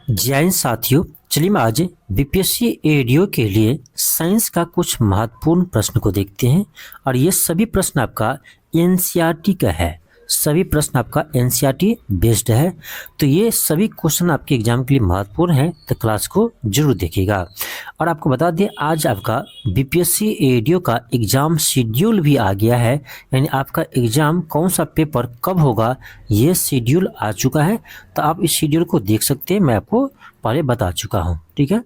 जय हिंद साथियों, चलिए मैं आज बीपीएससी एडीओ के लिए साइंस का कुछ महत्वपूर्ण प्रश्न को देखते हैं। और ये सभी प्रश्न आपका एनसीईआरटी का है, सभी प्रश्न आपका एनसीईआरटी बेस्ड है। तो ये सभी क्वेश्चन आपके एग्जाम के लिए महत्वपूर्ण है, तो क्लास को जरूर देखिएगा। और आपको बता दें, आज आपका बीपीएससी एडीओ का एग्ज़ाम शेड्यूल भी आ गया है, यानी आपका एग्ज़ाम कौन सा पेपर कब होगा ये शेड्यूल आ चुका है। तो आप इस शेड्यूल को देख सकते हैं, मैं आपको पहले बता चुका हूँ। ठीक है,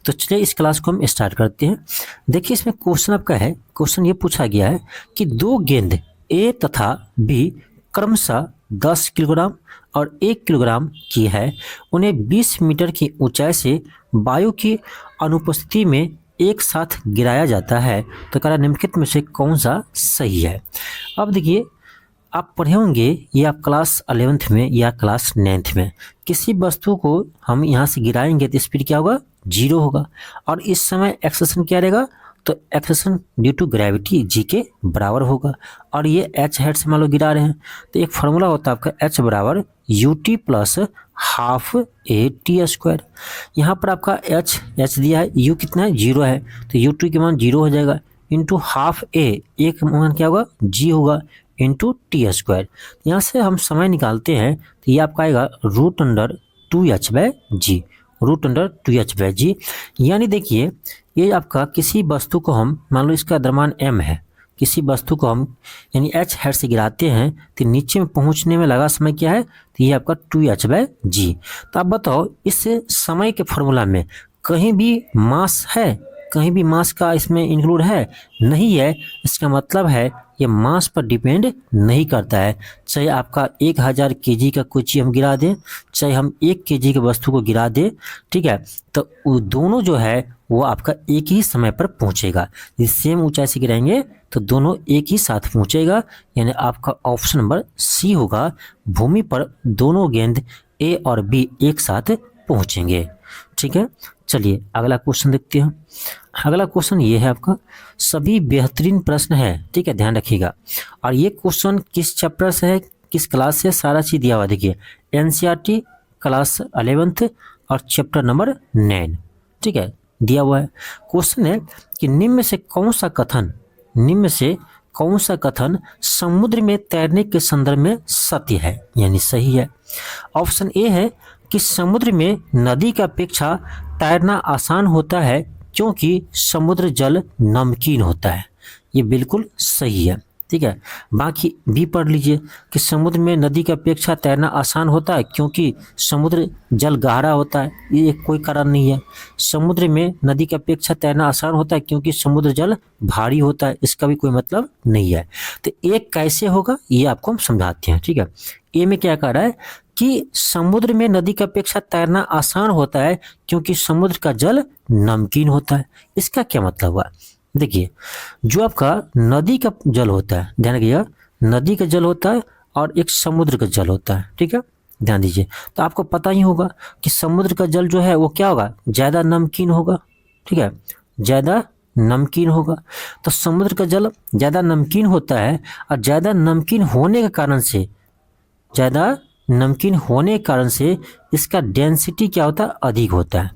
तो चलिए इस क्लास को हम स्टार्ट करते हैं। देखिए, इसमें क्वेश्चन आपका है, क्वेश्चन ये पूछा गया है कि दो गेंद ए तथा बी क्रमशः 10 किलोग्राम और 1 किलोग्राम की है, उन्हें 20 मीटर की ऊंचाई से वायु की अनुपस्थिति में एक साथ गिराया जाता है, तो कह रहा निम्नलिखित में से कौन सा सही है। अब देखिए, आप पढ़े होंगे ये आप क्लास 11th में या क्लास 9th में, किसी वस्तु को हम यहाँ से गिराएंगे तो स्पीड क्या होगा, 0 होगा। और इस समय एक्सेलरेशन क्या रहेगा, तो acceleration due to gravity G के बराबर होगा। और ये एच हेड से मान लो गिरा रहे हैं, तो एक फार्मूला होता है आपका एच बराबर U T plus half A T square. यहाँ पर आपका एच दिया है, यू कितना है, 0 है, तो यू टी के मान 0 हो जाएगा, इंटू हाफ ए, एक मान क्या होगा, जी होगा, इंटू टी स्क्वायर। यहाँ से हम समय निकालते हैं, तो ये आपका आएगा √2h/g, √2h/g। यानी देखिए, ये आपका किसी वस्तु को हम मान लो इसका द्रव्यमान m है, किसी वस्तु को हम यानी h हेड से गिराते हैं तो नीचे में पहुंचने में लगा समय क्या है, तो ये आपका 2h/g। तो आप बताओ, इस समय के फॉर्मूला में कहीं भी मास है, कहीं भी मास का इसमें इंक्लूड है, नहीं है। इसका मतलब है ये मास पर डिपेंड नहीं करता है। चाहे आपका 1000 केजी का कोई चीज़ हम गिरा दें, चाहे हम 1 केजी की वस्तु को गिरा दें, ठीक है, तो वो दोनों जो है वो आपका एक ही समय पर पहुंचेगा। यदि सेम ऊंचाई से गिराएंगे तो दोनों एक ही साथ पहुंचेगा, यानी आपका ऑप्शन नंबर सी होगा, भूमि पर दोनों गेंद ए और बी एक साथ पहुंचेंगे। ठीक है, चलिए अगला क्वेश्चन देखते हैं। अगला क्वेश्चन ये है आपका, सभी बेहतरीन प्रश्न है, ठीक है, ध्यान रखिएगा। और ये क्वेश्चन किस चैप्टर से है, किस क्लास से, सारा चीज दिया हुआ देखिए, एनसीईआरटी क्लास 11th और चैप्टर नंबर 9, ठीक है, दिया हुआ है। क्वेश्चन है कि निम्न में से कौन सा कथन समुद्र में तैरने के संदर्भ में सत्य है, यानी सही है। ऑप्शन ए है कि समुद्र में नदी की अपेक्षा तैरना आसान होता है क्योंकि समुद्र जल नमकीन होता है, ये बिल्कुल सही है। ठीक है, बाकी भी पढ़ लीजिए कि समुद्र में नदी की अपेक्षा तैरना आसान होता है क्योंकि समुद्र जल गहरा होता है, ये कोई कारण नहीं है। समुद्र में नदी की अपेक्षा तैरना आसान होता है क्योंकि समुद्र जल भारी होता है, इसका भी कोई मतलब नहीं है। तो एक कैसे होगा ये आपको हम समझाते हैं। ठीक है, ए में क्या कह रहा है कि समुद्र में नदी की अपेक्षा तैरना आसान होता है क्योंकि समुद्र का जल नमकीन होता है। इसका क्या मतलब हुआ, देखिए, जो आपका नदी का जल होता है, ध्यान रखिएगा, नदी का जल होता है और एक समुद्र का जल होता है, ठीक है, ध्यान दीजिए। तो आपको पता ही होगा कि समुद्र का जल जो है वो क्या होगा, ज़्यादा नमकीन होगा, ठीक है, ज़्यादा नमकीन होगा। तो समुद्र का जल ज़्यादा नमकीन होता है, और ज़्यादा नमकीन होने के कारण से इसका डेंसिटी क्या होता है, अधिक होता है।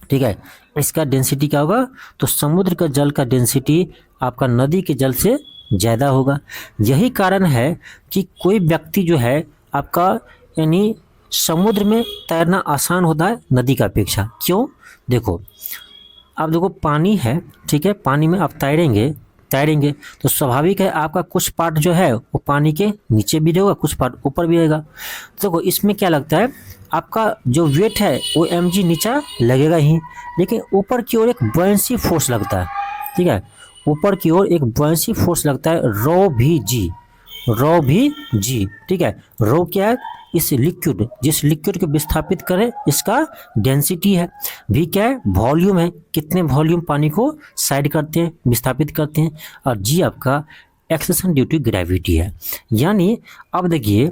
ठीक है, इसका डेंसिटी क्या होगा, तो समुद्र का जल का डेंसिटी आपका नदी के जल से ज़्यादा होगा। यही कारण है कि कोई व्यक्ति जो है आपका यानी समुद्र में तैरना आसान होता है नदी का अपेक्षा। क्यों, देखो, आप देखो पानी है, ठीक है, पानी में आप तैरेंगे तो स्वाभाविक है आपका कुछ पार्ट जो है वो पानी के नीचे भी रहेगा, कुछ पार्ट ऊपर भी रहेगा। देखो, इसमें क्या लगता है, आपका जो वेट है वो mg नीचा लगेगा ही, लेकिन ऊपर की ओर एक बॉयंसी फोर्स लगता है। ठीक है, ऊपर की ओर एक बॉयंसी फोर्स लगता है, रो भी जी, ठीक है। रो क्या है, जिस लिक्विड को विस्थापित करे इसका डेंसिटी है। भी क्या है, वॉल्यूम है, कितने वॉल्यूम पानी को साइड करते हैं, विस्थापित करते हैं। और जी आपका एक्सेलरेशन ड्यू टू ग्रेविटी है। यानी अब देखिए,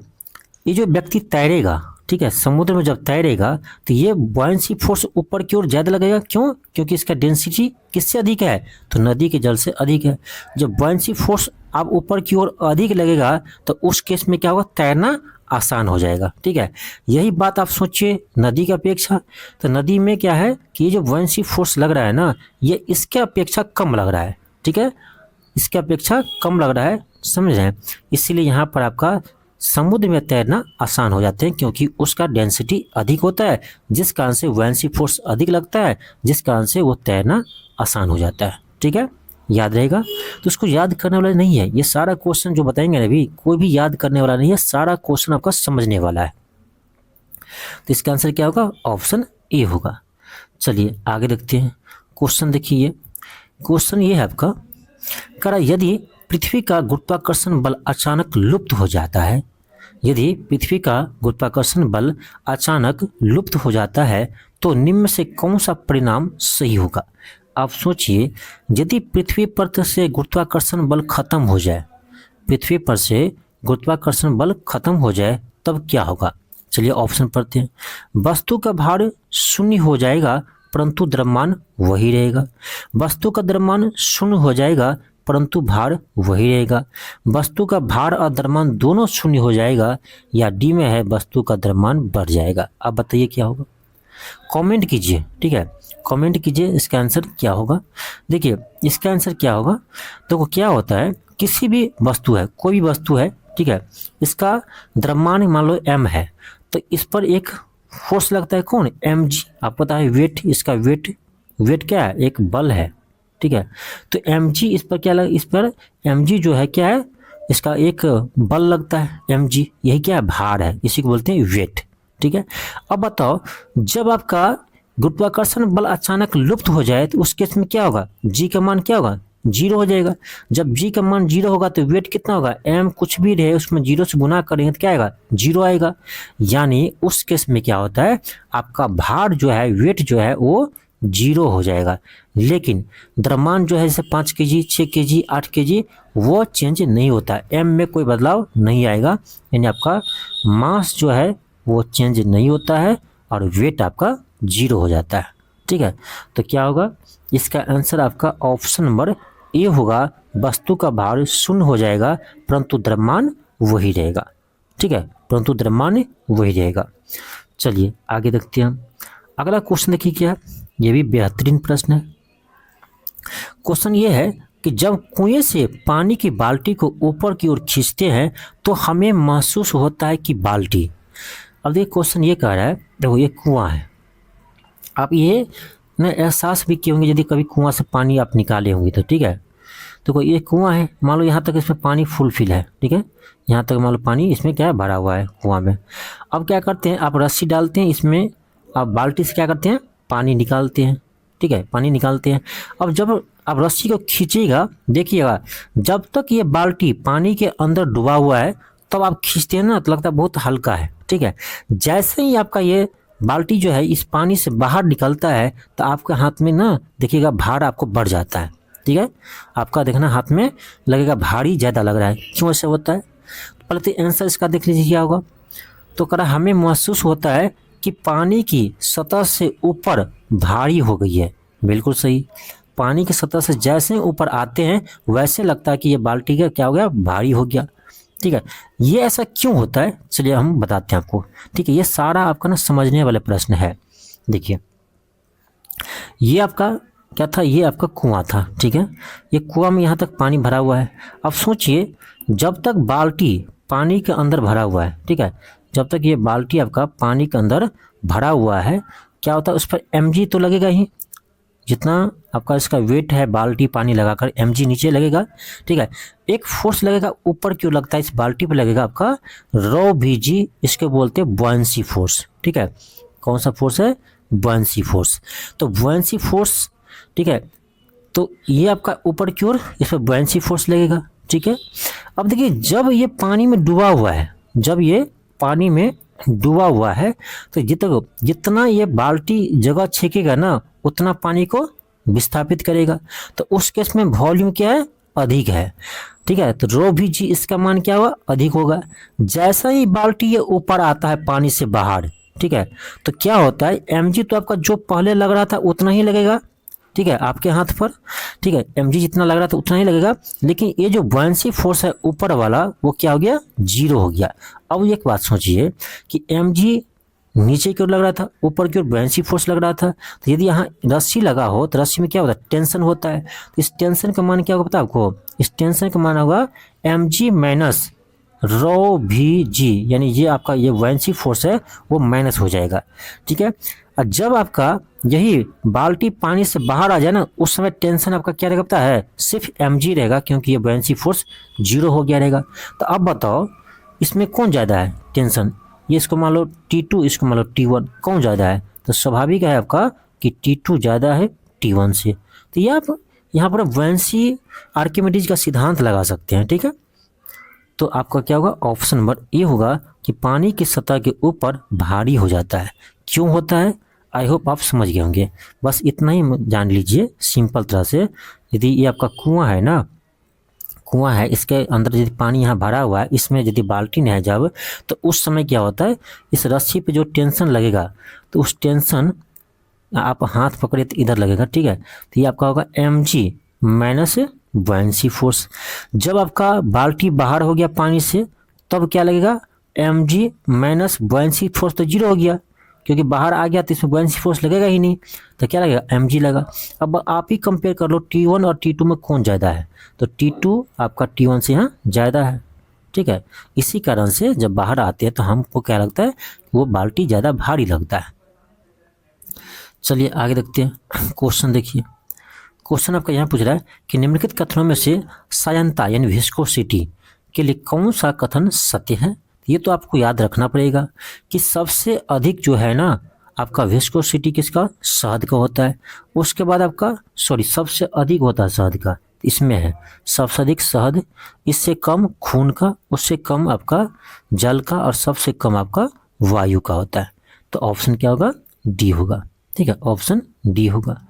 ये जो व्यक्ति तैरेगा, ठीक है, समुद्र में जब तैरेगा तो ये बॉयंसी फोर्स ऊपर की ओर ज़्यादा लगेगा। क्यों, क्योंकि इसका डेंसिटी किससे अधिक है, तो नदी के जल से अधिक है। जब बॉयंसी फोर्स आप ऊपर की ओर अधिक लगेगा तो उस केस में क्या होगा, तैरना आसान हो जाएगा। ठीक है, यही बात आप सोचिए नदी की अपेक्षा। तो नदी में क्या है कि ये जो बुयांसी फोर्स लग रहा है ना, ये इसके अपेक्षा कम लग रहा है। ठीक है, इसके अपेक्षा कम लग रहा है, समझ रहे हैं। इसीलिए यहाँ पर आपका समुद्र में तैरना आसान हो जाते हैं, क्योंकि उसका डेंसिटी अधिक होता है, जिस कारण से बुयांसी फोर्स अधिक लगता है, जिस कारण से वो तैरना आसान हो जाता है। ठीक है, याद रहेगा। तो उसको याद करने वाला नहीं है, ये सारा क्वेश्चन जो बताएंगे ना अभी, कोई भी याद करने वाला नहीं है, सारा क्वेश्चन आपका समझने वाला है। तो इसका आंसर क्या होगा? ऑप्शन ए होगा। चलिए आगे देखते हैं क्वेश्चन। देखिए क्वेश्चन ये है आपका, कह रहा यदि पृथ्वी का गुरुत्वाकर्षण बल अचानक लुप्त हो जाता है, यदि पृथ्वी का गुरुत्वाकर्षण बल अचानक लुप्त हो जाता है तो निम्न से कौन सा परिणाम सही होगा? आप सोचिए, यदि पृथ्वी पर से गुरुत्वाकर्षण बल खत्म हो जाए, पृथ्वी पर से गुरुत्वाकर्षण बल खत्म हो जाए तब क्या होगा? चलिए ऑप्शन पढ़ते हैं। वस्तु का भार शून्य हो जाएगा परंतु द्रव्यमान वही रहेगा। वस्तु का द्रव्यमान शून्य हो जाएगा परंतु भार वही रहेगा। वस्तु का भार और द्रव्यमान दोनों शून्य हो जाएगा, या डी में है वस्तु का द्रव्यमान बढ़ जाएगा। आप बताइए क्या होगा, कमेंट कीजिए। ठीक है, कमेंट कीजिए इसका आंसर क्या होगा। देखिए इसका आंसर क्या होगा, देखो क्या होता है, किसी भी वस्तु है, कोई भी वस्तु है, ठीक है, इसका द्रव्यमान मान लो m है, तो इस पर एक फोर्स लगता है, कौन? mg। आपको पता है वेट, इसका वेट क्या है? एक बल है। ठीक है, तो mg इस पर क्या इस पर mg जो है क्या है? इसका एक बल लगता है mg, यही क्या है? भार है, इसी को बोलते हैं वेट। ठीक है, अब बताओ जब आपका गुरुत्वाकर्षण बल अचानक लुप्त हो जाए तो उस केस में क्या होगा? g का मान क्या होगा? 0 हो जाएगा। जब g का मान 0 होगा तो वेट कितना होगा? m कुछ भी रहे उसमें 0 से गुना करेंगे तो क्या आएगा? 0 आएगा। यानी उस केस में क्या होता है, आपका भार जो है, वेट जो है वो 0 हो जाएगा। लेकिन द्रव्यमान जो है जैसे 5 kg, 6 kg, 8 kg, वो चेंज नहीं होता है, m में कोई बदलाव नहीं आएगा। यानी आपका मास जो है वो चेंज नहीं होता है और वेट आपका 0 हो जाता है। ठीक है, तो क्या होगा? इसका आंसर आपका ऑप्शन नंबर ए होगा, वस्तु का भार शून्य हो जाएगा परंतु द्रव्यमान वही रहेगा। ठीक है, परंतु द्रव्यमान वही रहेगा। चलिए आगे देखते हैं हम। अगला क्वेश्चन देखिए क्या है, ये भी बेहतरीन प्रश्न है। क्वेश्चन ये है कि जब कुएं से पानी की बाल्टी को ऊपर की ओर खींचते हैं तो हमें महसूस होता है कि बाल्टी, अब देखिए क्वेश्चन ये कह रहा है, देखो ये कुआं है, आप ये न एहसास भी किए होंगे यदि कभी कुआं से पानी आप निकाले होंगे तो। ठीक है, तो ये कुआं है, मान लो यहाँ तक इसमें पानी फुल फिल है। ठीक है, यहाँ तक मान लो पानी इसमें क्या है? भरा हुआ है कुआं में। अब क्या करते हैं, आप रस्सी डालते हैं इसमें, आप बाल्टी से क्या करते हैं? पानी निकालते हैं। ठीक है, पानी निकालते हैं। अब जब आप रस्सी को खींचिएगा, देखिएगा जब तक ये बाल्टी पानी के अंदर डूबा हुआ है तब आप खींचते हैं ना तो लगता है बहुत हल्का है। ठीक है, जैसे ही आपका ये बाल्टी जो है इस पानी से बाहर निकलता है तो आपके हाथ में ना देखिएगा भार आपको बढ़ जाता है। ठीक है, आपका देखना हाथ में लगेगा भारी ज़्यादा लग रहा है। क्यों ऐसा होता है? पहले तो आंसर इसका देख लीजिए क्या होगा। तो कह रहा हमें महसूस होता है कि पानी की सतह से ऊपर भारी हो गई है। बिल्कुल सही, पानी की सतह से जैसे ऊपर आते हैं वैसे लगता है कि ये बाल्टी का क्या हो गया? भारी हो गया। ठीक है, ये ऐसा क्यों होता है चलिए हम बताते हैं आपको। ठीक है, ये सारा आपका ना समझने वाला प्रश्न है। देखिए ये आपका क्या था? ये आपका कुआं था। ठीक है, ये कुआं में यहाँ तक पानी भरा हुआ है। अब सोचिए जब तक बाल्टी पानी के अंदर भरा हुआ है, ठीक है, जब तक ये बाल्टी आपका पानी के अंदर भरा हुआ है, क्या होता है उस पर mg तो लगेगा ही, जितना आपका इसका वेट है बाल्टी पानी लगाकर mg नीचे लगेगा। ठीक है, एक फोर्स लगेगा ऊपर, क्यों लगता है? इस बाल्टी पर लगेगा आपका रो vg, इसके बोलते हैं बुयांसी फोर्स। ठीक है, कौन सा फोर्स है? Buoyancy force. तो बुयांसी फोर्स, ठीक है, तो ये आपका ऊपर की ओर इस पर बुयांसी फोर्स लगेगा। ठीक है, अब देखिए जब ये पानी में डूबा हुआ है, जब ये पानी में डूबा हुआ है तो जितना ये बाल्टी जगह छेकेगा ना उतना पानी को विस्थापित करेगा। तो उस केस में वॉल्यूम क्या है? अधिक है। ठीक है, तो रो vg इसका मान क्या होगा? अधिक होगा। जैसा ही बाल्टी ये ऊपर आता है पानी से बाहर, ठीक है, तो क्या होता है? mg तो आपका जो पहले लग रहा था उतना ही लगेगा। ठीक है, आपके हाथ पर, ठीक है, mg जितना लग रहा था उतना ही लगेगा, लेकिन ये जो बुयांसी फोर्स है ऊपर वाला वो क्या हो गया, 0 हो गया। अब एक बात सोचिए कि mg नीचे की ओर लग रहा था, ऊपर की ओर बुयांसी फोर्स लग रहा था, तो यदि यहाँ रस्सी लगा हो तो रस्सी में क्या होता है, टेंशन होता है। तो इस टेंशन का मान क्या होगा पता है आपको, इस टेंशन का मान होगा mg माइनस रो भी जी, यानी ये आपका ये बुयांसी फोर्स है वो माइनस हो जाएगा, ठीक है। और जब आपका यही बाल्टी पानी से बाहर आ जाए ना, उस समय टेंशन आपका क्या रहेगा पता है, सिर्फ mg रहेगा, क्योंकि ये बुयांसी फोर्स 0 हो गया रहेगा। तो अब बताओ इसमें कौन ज़्यादा है टेंशन, ये इसको मान लो T2, इसको मान लो T1, कौन ज़्यादा है, तो स्वाभाविक है आपका कि T2 ज़्यादा है T1 से। तो ये आप यहाँ पर बुयांसी आर्किमिडीज का सिद्धांत लगा सकते हैं, ठीक है। तो आपका क्या होगा, ऑप्शन नंबर ए होगा कि पानी की सतह के ऊपर भारी हो जाता है। क्यों होता है, आई होप आप समझ गए होंगे। बस इतना ही जान लीजिए सिंपल तरह से। यदि ये आपका कुआं है ना, कुआं है, इसके अंदर यदि पानी यहाँ भरा हुआ है, इसमें यदि बाल्टी नहीं है जब, तो उस समय क्या होता है, इस रस्सी पे जो टेंशन लगेगा, तो उस टेंशन आप हाथ पकड़े तो इधर लगेगा, ठीक है। तो ये आपका होगा mg माइनस बुयांसी फोर्स। जब आपका बाल्टी बाहर हो गया पानी से, तब क्या लगेगा, mg माइनस बुयांसी फोर्स, तो 0 हो गया, क्योंकि बाहर आ गया तो इसमें बुयांसी फोर्स लगेगा ही नहीं, तो क्या लगेगा, mg लगा। अब आप ही कंपेयर कर लो T1 और T2 में कौन ज़्यादा है, तो T2 आपका T1 से यहाँ ज़्यादा है, ठीक है। इसी कारण से जब बाहर आते हैं तो हमको क्या लगता है, वो बाल्टी ज़्यादा भारी लगता है। चलिए आगे देखते हैं, क्वेश्चन देखिए। क्वेश्चन आपका यहाँ पूछ रहा है कि निम्नलिखित कथनों में से सायनता यानी विस्कोसिटी के लिए कौन सा कथन सत्य है। ये तो आपको याद रखना पड़ेगा कि सबसे अधिक जो है ना आपका विस्कोसिटी किसका, शहद का होता है। उसके बाद आपका सबसे अधिक होता है शहद का, इसमें है सबसे अधिक शहद, इससे कम खून का, उससे कम आपका जल का, और सबसे कम आपका वायु का होता है। तो ऑप्शन क्या होगा, डी होगा, ठीक है, ऑप्शन डी होगा।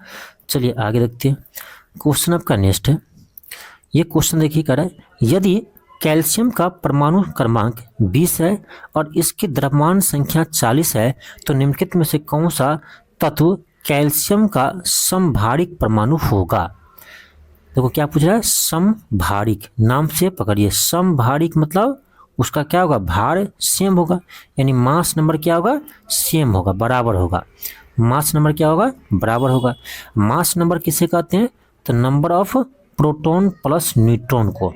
चलिए आगे देखते हैं, क्वेश्चन आपका नेक्स्ट है। ये क्वेश्चन देखिए कह रहा है, यदि कैल्शियम का परमाणु क्रमांक 20 है और इसकी द्रव्यमान संख्या 40 है, तो निम्नलिखित में से कौन सा तत्व कैल्शियम का समभारिक परमाणु होगा। देखो क्या पूछ रहा है, समभारिक, नाम से पकड़िए, समभारिक मतलब उसका क्या होगा, भार सेम होगा, यानी मास नंबर क्या होगा, सेम होगा, बराबर होगा। मास नंबर क्या होगा, बराबर होगा। मास नंबर किसे कहते हैं, तो number of proton plus neutron को,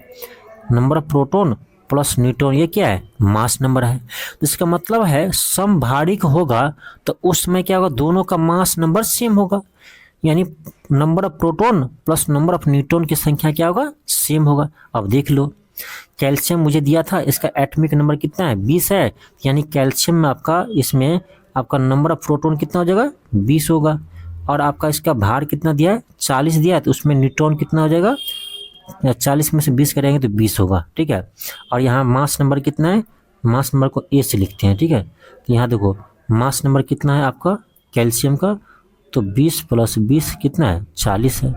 number of proton plus neutron, ये क्या है, मास नंबर है। तो इसका मतलब है समभारिक होगा तो उसमें क्या होगा, दोनों का मास नंबर सेम होगा, यानी number of proton plus number of neutron की संख्या क्या होगा, सेम होगा। अब देख लो, कैल्शियम मुझे दिया था, इसका एटॉमिक नंबर कितना है, 20 है, यानी कैल्शियम में आपका, इसमें आपका नंबर ऑफ प्रोटॉन कितना हो जाएगा, 20 होगा, और आपका इसका भार कितना दिया है, 40 दिया है, तो उसमें न्यूट्रॉन कितना हो जाएगा, 40 में से 20 करेंगे तो 20 होगा, ठीक है। और यहाँ मास नंबर कितना है, मास नंबर को ए से लिखते हैं, ठीक है। तो यहाँ देखो मास नंबर कितना है आपका कैल्शियम का, तो 20 प्लस 20 कितना है, 40 है।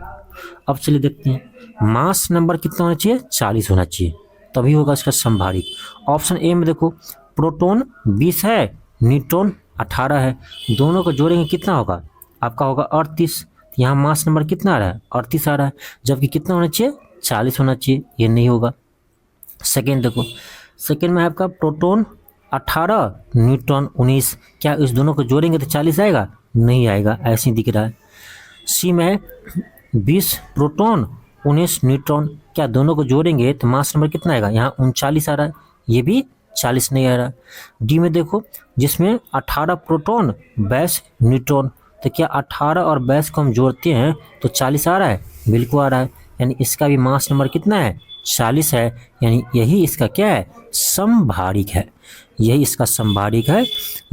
अब चलिए देखते हैं मास नंबर कितना होना चाहिए, 40 होना चाहिए, तभी होगा इसका समभारिक। ऑप्शन ए में देखो प्रोटॉन 20 है, न्यूट्रॉन 18 है, दोनों को जोड़ेंगे कितना होगा, आपका होगा 38। यहाँ मास नंबर कितना आ रहा है, 38 आ रहा है, जबकि कितना होना चाहिए, 40 होना चाहिए, ये नहीं होगा। सेकेंड देखो, सेकेंड में आपका प्रोटॉन 18, न्यूट्रॉन 19, क्या इस दोनों को जोड़ेंगे तो 40 आएगा, नहीं आएगा, ऐसे ही दिख रहा है। सी में 20 प्रोटॉन 19 न्यूट्रॉन, क्या दोनों को जोड़ेंगे तो मास नंबर कितना आएगा, यहाँ 39 आ रहा है, ये भी 40 नहीं आ रहा। डी में देखो जिसमें 18 प्रोटॉन 22 न्यूट्रॉन, तो क्या 18 और 22 को हम जोड़ते हैं तो 40 आ रहा है, बिल्कुल आ रहा है, यानी इसका भी मास नंबर कितना है, 40 है, यानी यही इसका क्या है, समभारिक है, यही इसका समभारिक है।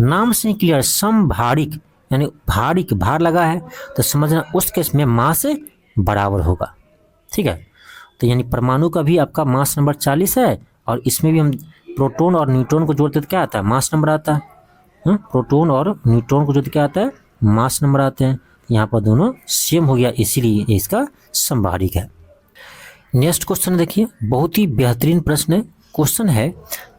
नाम से क्लियर, समभारिक यानी भारिक, भार लगा है तो समझना उस केस में मास बराबर होगा, ठीक है। तो यानी परमाणु का भी आपका मास नंबर 40 है, और इसमें भी हम प्रोटॉन और न्यूट्रॉन को जोड़ते तो क्या आता है, मास नंबर आता है। प्रोटॉन और न्यूट्रॉन को जोड़ते क्या आता है, मास नंबर आते हैं। यहाँ पर दोनों सेम हो गया, इसीलिए इसका समभारिक है। नेक्स्ट क्वेश्चन देखिए, बहुत ही बेहतरीन प्रश्न है। क्वेश्चन है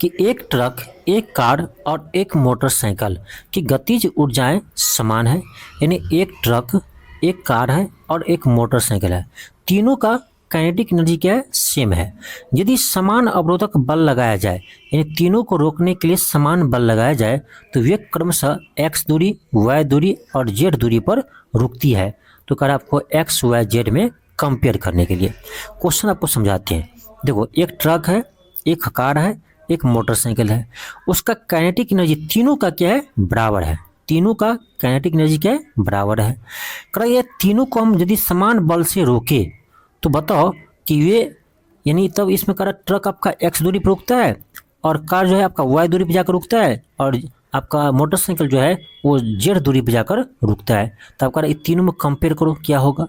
कि एक ट्रक, एक कार और एक मोटरसाइकिल की गतिज ऊर्जाएं समान है, यानी एक ट्रक, एक कार है और एक मोटरसाइकिल है, तीनों का काइनेटिक एनर्जी क्या है, सेम है। यदि समान अवरोधक बल लगाया जाए, यानी तीनों को रोकने के लिए समान बल लगाया जाए, तो वे क्रमशः x दूरी, y दूरी और z दूरी पर रुकती है। तो कह रहा है आपको x, y, z में कंपेयर करने के लिए। क्वेश्चन आपको समझाते हैं। देखो, एक ट्रक है, एक कार है, एक मोटरसाइकिल है, उसका काइनेटिक एनर्जी तीनों का क्या है, बराबर है। तीनों का काइनेटिक एनर्जी क्या है, बराबर है। कह रहा है ये तीनों को हम यदि समान बल से रोके तो बताओ कि वे, यानी तब इसमें कह रहा ट्रक आपका x दूरी पर रुकता है और कार जो है आपका y दूरी पर जाकर रुकता है और आपका मोटरसाइकिल जो है वो z दूरी पर जाकर रुकता है। तो आप कह रहा है तीनों में कंपेयर करो क्या होगा।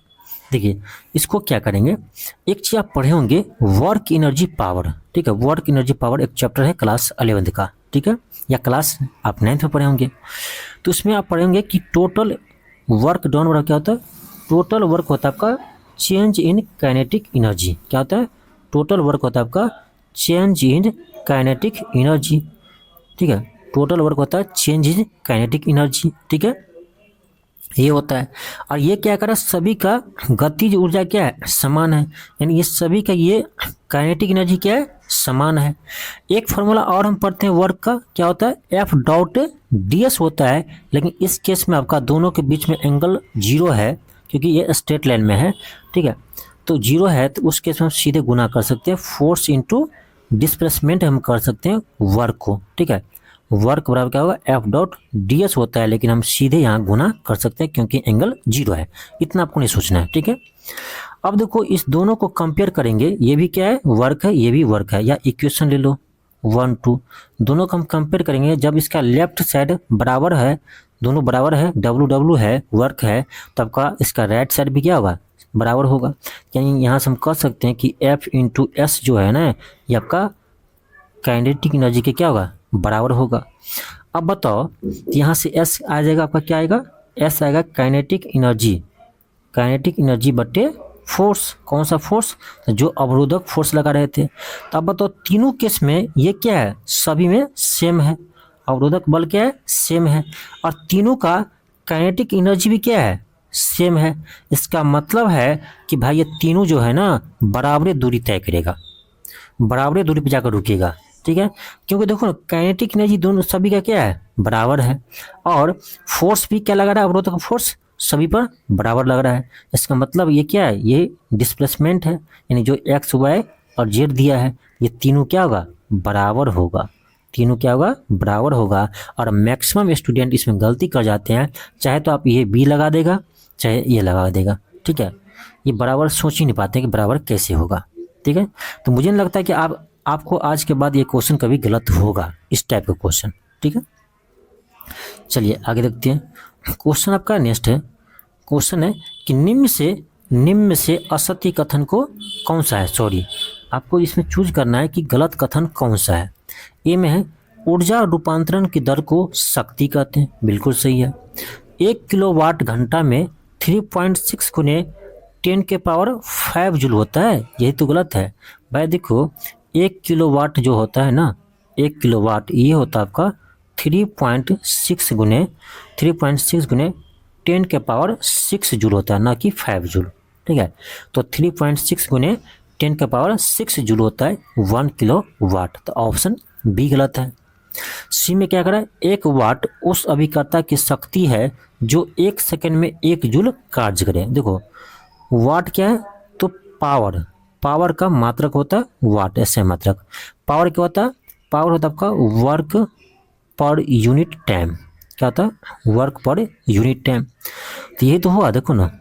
देखिए, इसको क्या करेंगे, एक चीज आप पढ़े होंगे, वर्क एनर्जी पावर। ठीक है, वर्क एनर्जी पावर एक चैप्टर है क्लास 11 का, ठीक है, या क्लास आप 9th में पढ़े होंगे। तो उसमें आप पढ़ेंगे कि टोटल वर्क डन बराबर क्या होता है, टोटल वर्क होता है आपका चेंज इन काइनेटिक एनर्जी। क्या होता है, टोटल वर्क होता है आपका चेंज इन काइनेटिक एनर्जी। ठीक है, टोटल वर्क होता है चेंज इन काइनेटिक एनर्जी। ठीक है, ये होता है। और ये क्या करा, सभी का गतिज ऊर्जा क्या है, समान है, यानी ये सभी का ये काइनेटिक एनर्जी क्या है, समान है। एक फार्मूला और हम पढ़ते हैं वर्क का, क्या होता है, एफ डॉट डी एस होता है, लेकिन इस केस में आपका दोनों के बीच में एंगल जीरो है क्योंकि ये स्ट्रेट लाइन में है। ठीक है, तो जीरो है तो उस केस में हम सीधे गुना कर सकते हैं, फोर्स इंटू डिस्प्लेसमेंट हम कर सकते हैं वर्क को। ठीक है, वर्क बराबर क्या होगा, एफ डॉट डी एस होता है, लेकिन हम सीधे यहाँ गुना कर सकते हैं क्योंकि एंगल जीरो है। इतना आपको नहीं सोचना है। ठीक है, अब देखो इस दोनों को कंपेयर करेंगे, ये भी क्या है, वर्क है, ये भी वर्क है, या इक्वेशन ले लो 1 2, दोनों को हम कंपेयर करेंगे। जब इसका लेफ्ट साइड बराबर है, दोनों बराबर है, डब्ल्यू डब्ल्यू है, वर्क है, तो आपका इसका राइट साइड भी क्या होगा, बराबर होगा। यानी यहाँ से हम कह सकते हैं कि एफ इंटू एस जो है ना, ये आपका काइनेटिक एनर्जी के क्या होगा, बराबर होगा। अब बताओ, यहाँ से एस आ जाएगा आपका, क्या आएगा, एस आएगा काइनेटिक एनर्जी, काइनेटिक एनर्जी बटे फोर्स। कौन सा फोर्स, जो अवरोधक फोर्स लगा रहे थे। तो अब बताओ तीनों केस में ये क्या है, सभी में सेम है, अवरोधक बल क्या है, सेम है, और तीनों का काइनेटिक एनर्जी भी क्या है, सेम है। इसका मतलब है कि भाई ये तीनों जो है ना बराबर दूरी तय करेगा, बराबर दूरी पर जाकर रुकेगा। ठीक है, क्योंकि देखो ना काइनेटिक एनर्जी दोनों सभी का क्या है, बराबर है, और फोर्स भी क्या लगा रहा है, अवरोधक फोर्स सभी पर बराबर लग रहा है। इसका मतलब ये क्या है, ये डिस्प्लेसमेंट है, यानी जो एक्स वाई और जेड दिया है ये तीनों क्या होगा, बराबर होगा, तीनों क्या होगा, बराबर होगा। और मैक्सिमम स्टूडेंट इसमें गलती कर जाते हैं, चाहे तो आप ये बी लगा देगा, चाहे ये लगा देगा। ठीक है, ये बराबर सोच ही नहीं पाते कि बराबर कैसे होगा। ठीक है, तो मुझे नहीं लगता कि आपको आज के बाद ये क्वेश्चन कभी गलत होगा, इस टाइप का क्वेश्चन। ठीक है, चलिए आगे देखते हैं। क्वेश्चन आपका नेक्स्ट है, क्वेश्चन है कि निम्न में से असत्य कथन को कौन सा है, सॉरी आपको इसमें चूज करना है कि गलत कथन कौन सा है। ए में है ऊर्जा रूपांतरण की दर को शक्ति कहते हैं, बिल्कुल सही है। 1 किलोवाट घंटा में 3.6 गुने 10 के पावर 5 जूल होता है, यही तो गलत है भाई। देखो 1 किलोवाट जो होता है ना, 1 किलोवाट ये होता है आपका 3.6 गुने 10 के पावर 6 जूल होता है, ना कि 5 जूल। ठीक है, तो 3.6 गुने 10 के पावर 6 जूल होता है 1 किलो वाट, तो ऑप्शन बी गलत है। सी में क्या करा, 1 वाट उस अभिकर्ता की शक्ति है जो 1 सेकंड में 1 जूल कार्य करे। देखो वाट क्या है, तो पावर, पावर का मात्रक होता है वाट, ऐसे मात्रक। पावर क्या होता है, पावर होता है आपका वर्क पर यूनिट टाइम। क्या होता है, वर्क पर यूनिट टाइम। तो ये तो हुआ, देखो ना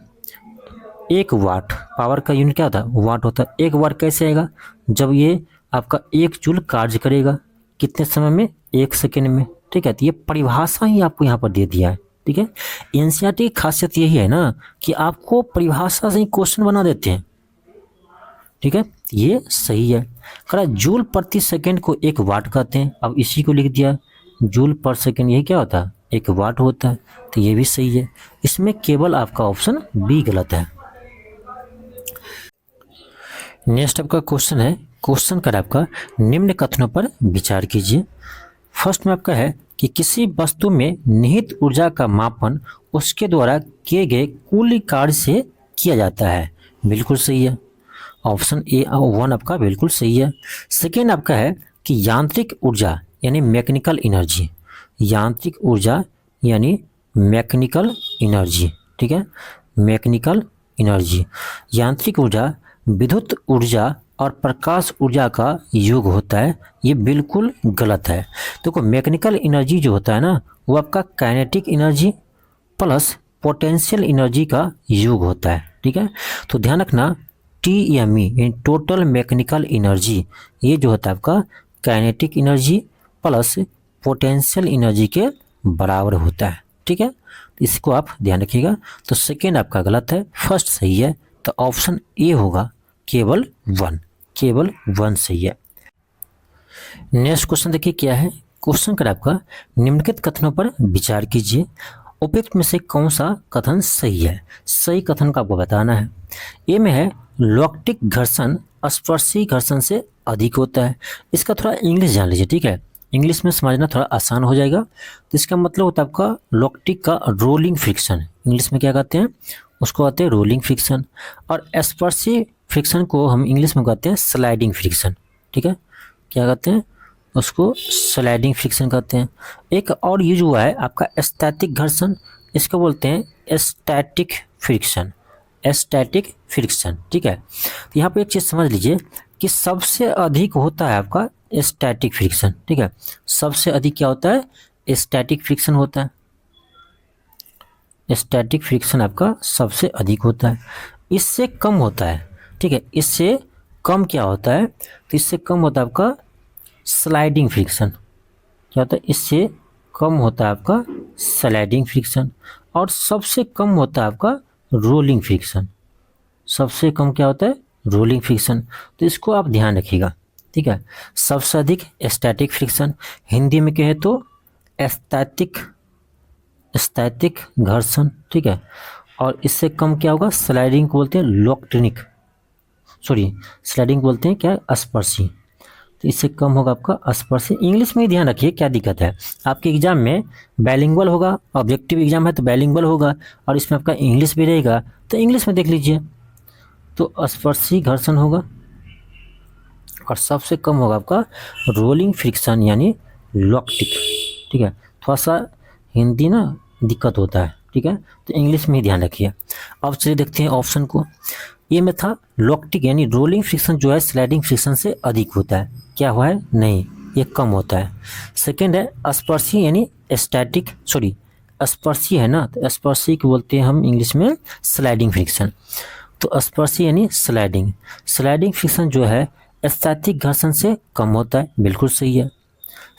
1 वाट, पावर का यूनिट क्या होता है, वाट होता है। 1 वाट कैसे आएगा, जब ये आपका 1 जूल कार्य करेगा, कितने समय में, 1 सेकेंड में। ठीक है, तो ये परिभाषा ही आपको यहाँ पर दे दिया है। ठीक है, एनसीईआरटी की खासियत यही है ना कि आपको परिभाषा से ही क्वेश्चन बना देते हैं। ठीक है, ये सही है। करा जूल प्रति सेकंड को 1 वाट कहते हैं, अब इसी को लिख दिया, जूल पर सेकंड ये क्या होता है, 1 वाट होता है, तो ये भी सही है। इसमें केवल आपका ऑप्शन बी गलत है। नेक्स्ट आपका क्वेश्चन है, क्वेश्चन कर आपका निम्न कथनों पर विचार कीजिए। फर्स्ट में आपका है कि किसी वस्तु में निहित ऊर्जा का मापन उसके द्वारा किए गए कुल कार्य से किया जाता है। बिल्कुल सही है, ऑप्शन ए 1 आपका बिल्कुल सही है। सेकेंड आपका है कि यांत्रिक ऊर्जा यानी मैकेनिकल एनर्जी, यांत्रिक ऊर्जा यानी मैकेनिकल एनर्जी, ठीक है, मैकेनिकल एनर्जी। यांत्रिक ऊर्जा विद्युत ऊर्जा और प्रकाश ऊर्जा का योग होता है, ये बिल्कुल गलत है। देखो मैकेनिकल एनर्जी जो होता है ना, वो आपका kinetic energy plus potential energy का योग होता है, ठीक है। तो ध्यान रखना TME यानी टोटल मैकेनिकल एनर्जी, ये जो होता है आपका kinetic energy plus potential energy के बराबर होता है, ठीक है। इसको आप ध्यान रखिएगा। तो सेकेंड आपका गलत है, फर्स्ट सही है। तो ऑप्शन ए होगा केवल 1, केवल 1 सही है। नेक्स्ट क्वेश्चन देखिए क्या है। क्वेश्चन कर आपका निम्नलिखित कथनों पर विचार कीजिए, उपयुक्त में से कौन सा कथन सही है। सही कथन का आपको बताना है। ए में है लॉक्टिक घर्षण स्पर्शी घर्षण से अधिक होता है। इसका थोड़ा इंग्लिश जान लीजिए, ठीक है, इंग्लिश में समझना थोड़ा आसान हो जाएगा। तो इसका मतलब होता है आपका लॉक्टिक का रोलिंग फ्रिक्शन, इंग्लिश में क्या कहते हैं, उसको कहते हैं रोलिंग फ्रिक्शन। और स्पर्शी फ्रिक्शन को हम इंग्लिश में कहते हैं स्लाइडिंग फ्रिक्शन, ठीक है, क्या कहते हैं, उसको स्लाइडिंग फ्रिक्शन कहते हैं। एक और यूज हुआ है आपका स्टैटिक घर्षण, इसको बोलते हैं स्टैटिक फ्रिक्शन, स्टैटिक फ्रिक्शन, ठीक है। तो यहाँ पे एक चीज़ समझ लीजिए कि सबसे अधिक होता है आपका स्टैटिक फ्रिक्शन, ठीक है, सबसे अधिक क्या होता है, स्टैटिक फ्रिक्शन होता है। स्टैटिक फ्रिक्शन आपका सबसे अधिक होता है। इससे कम होता है, ठीक है, इससे कम क्या होता है, तो इससे कम होता है आपका स्लाइडिंग फ्रिक्शन, क्या होता है, इससे कम होता है आपका स्लाइडिंग फ्रिक्शन। और सबसे कम होता है आपका रोलिंग फ्रिक्शन, सबसे कम क्या होता है, रोलिंग फ्रिक्शन। तो इसको आप ध्यान रखिएगा, ठीक है। सबसे अधिक स्टैटिक फ्रिक्शन, हिंदी में कहे तो स्टैटिक, स्टैटिक घर्षण, ठीक है। और इससे कम क्या होगा, स्लाइडिंग को बोलते हैं लॉक्टिनिक, सॉरी स्लाइडिंग बोलते हैं क्या, स्पर्शी। तो इससे कम होगा आपका स्पर्शी। इंग्लिश में ही ध्यान रखिए, क्या दिक्कत है, आपके एग्जाम में बाइलिंगुअल होगा, ऑब्जेक्टिव एग्जाम है तो बाइलिंगुअल होगा, और इसमें आपका इंग्लिश भी रहेगा, तो इंग्लिश में देख लीजिए। तो स्पर्शी घर्षण होगा और सबसे कम होगा आपका रोलिंग फ्रिक्शन यानी लॉक्टिक, ठीक है। थोड़ा सा हिंदी ना दिक्कत होता है, ठीक है, तो इंग्लिश में ही ध्यान रखिए। अब चलिए देखते हैं ऑप्शन को। ये में था लॉक्टिक यानी रोलिंग फ्रिक्शन जो है स्लाइडिंग फ्रिक्शन से अधिक होता है, क्या हुआ है, नहीं, ये कम होता है। सेकेंड है स्पर्शी यानी स्टैटिक, सॉरी स्पर्शी है ना, तो स्पर्शी को बोलते हैं हम इंग्लिश में स्लाइडिंग फ्रिक्शन। तो स्पर्शी यानी स्लाइडिंग, स्लाइडिंग फ्रिक्शन जो है स्टैटिक घर्षण से कम होता है, बिल्कुल सही है।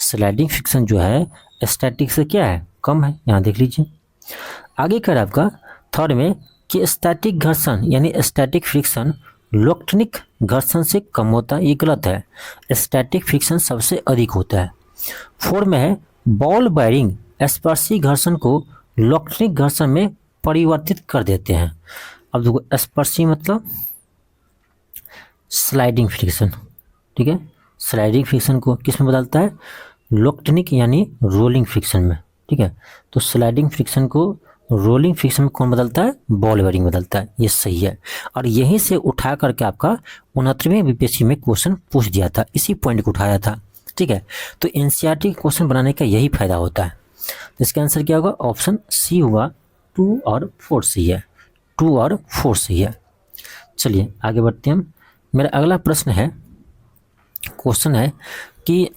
स्लाइडिंग फ्रिक्शन जो है स्टैटिक से क्या है, कम है, यहाँ देख लीजिए। आगे कर आपका थर्ड में कि स्टैटिक घर्षण यानी स्टैटिक फ्रिक्शन लॉक्टिनिक घर्षण से कम होता है, ये गलत है, स्टैटिक फ्रिक्शन सबसे अधिक होता है। फोर्थ में है बॉल बेयरिंग स्पर्शी घर्षण को लॉक्टिनिक घर्षण में परिवर्तित कर देते हैं। अब देखो स्पर्शी मतलब स्लाइडिंग फ्रिक्शन, ठीक है, स्लाइडिंग फ्रिक्शन को किस में बदलता है, लॉक्टिनिक यानी रोलिंग फ्रिक्शन में, ठीक है। तो स्लाइडिंग फ्रिक्शन को रोलिंग फ्रिक्शन में कौन बदलता है, बॉल बेयरिंग बदलता है, ये सही है। और यहीं से उठा करके आपका 69वें बीपीएससी में क्वेश्चन पूछ दिया था, इसी पॉइंट को उठाया था, ठीक है। तो एनसीईआरटी क्वेश्चन बनाने का यही फायदा होता है। तो इसका आंसर क्या होगा, ऑप्शन सी होगा, 2 और 4 सही है, 2 और 4 सही है। चलिए आगे बढ़ते हैं हम। मेरा अगला प्रश्न है, क्वेश्चन है कि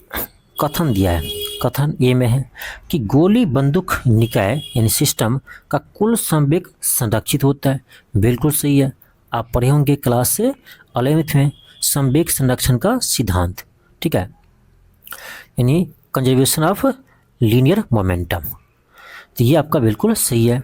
कथन दिया है, कथन ये में है कि गोली बंदूक निकाय यानी सिस्टम का कुल संवेग संरक्षित होता है, बिल्कुल सही है। आप पढ़े होंगे क्लास से 11वीं में संवेग संरक्षण का सिद्धांत, ठीक है, यानी कंजर्वेशन ऑफ लीनियर मोमेंटम। तो ये आपका बिल्कुल सही है।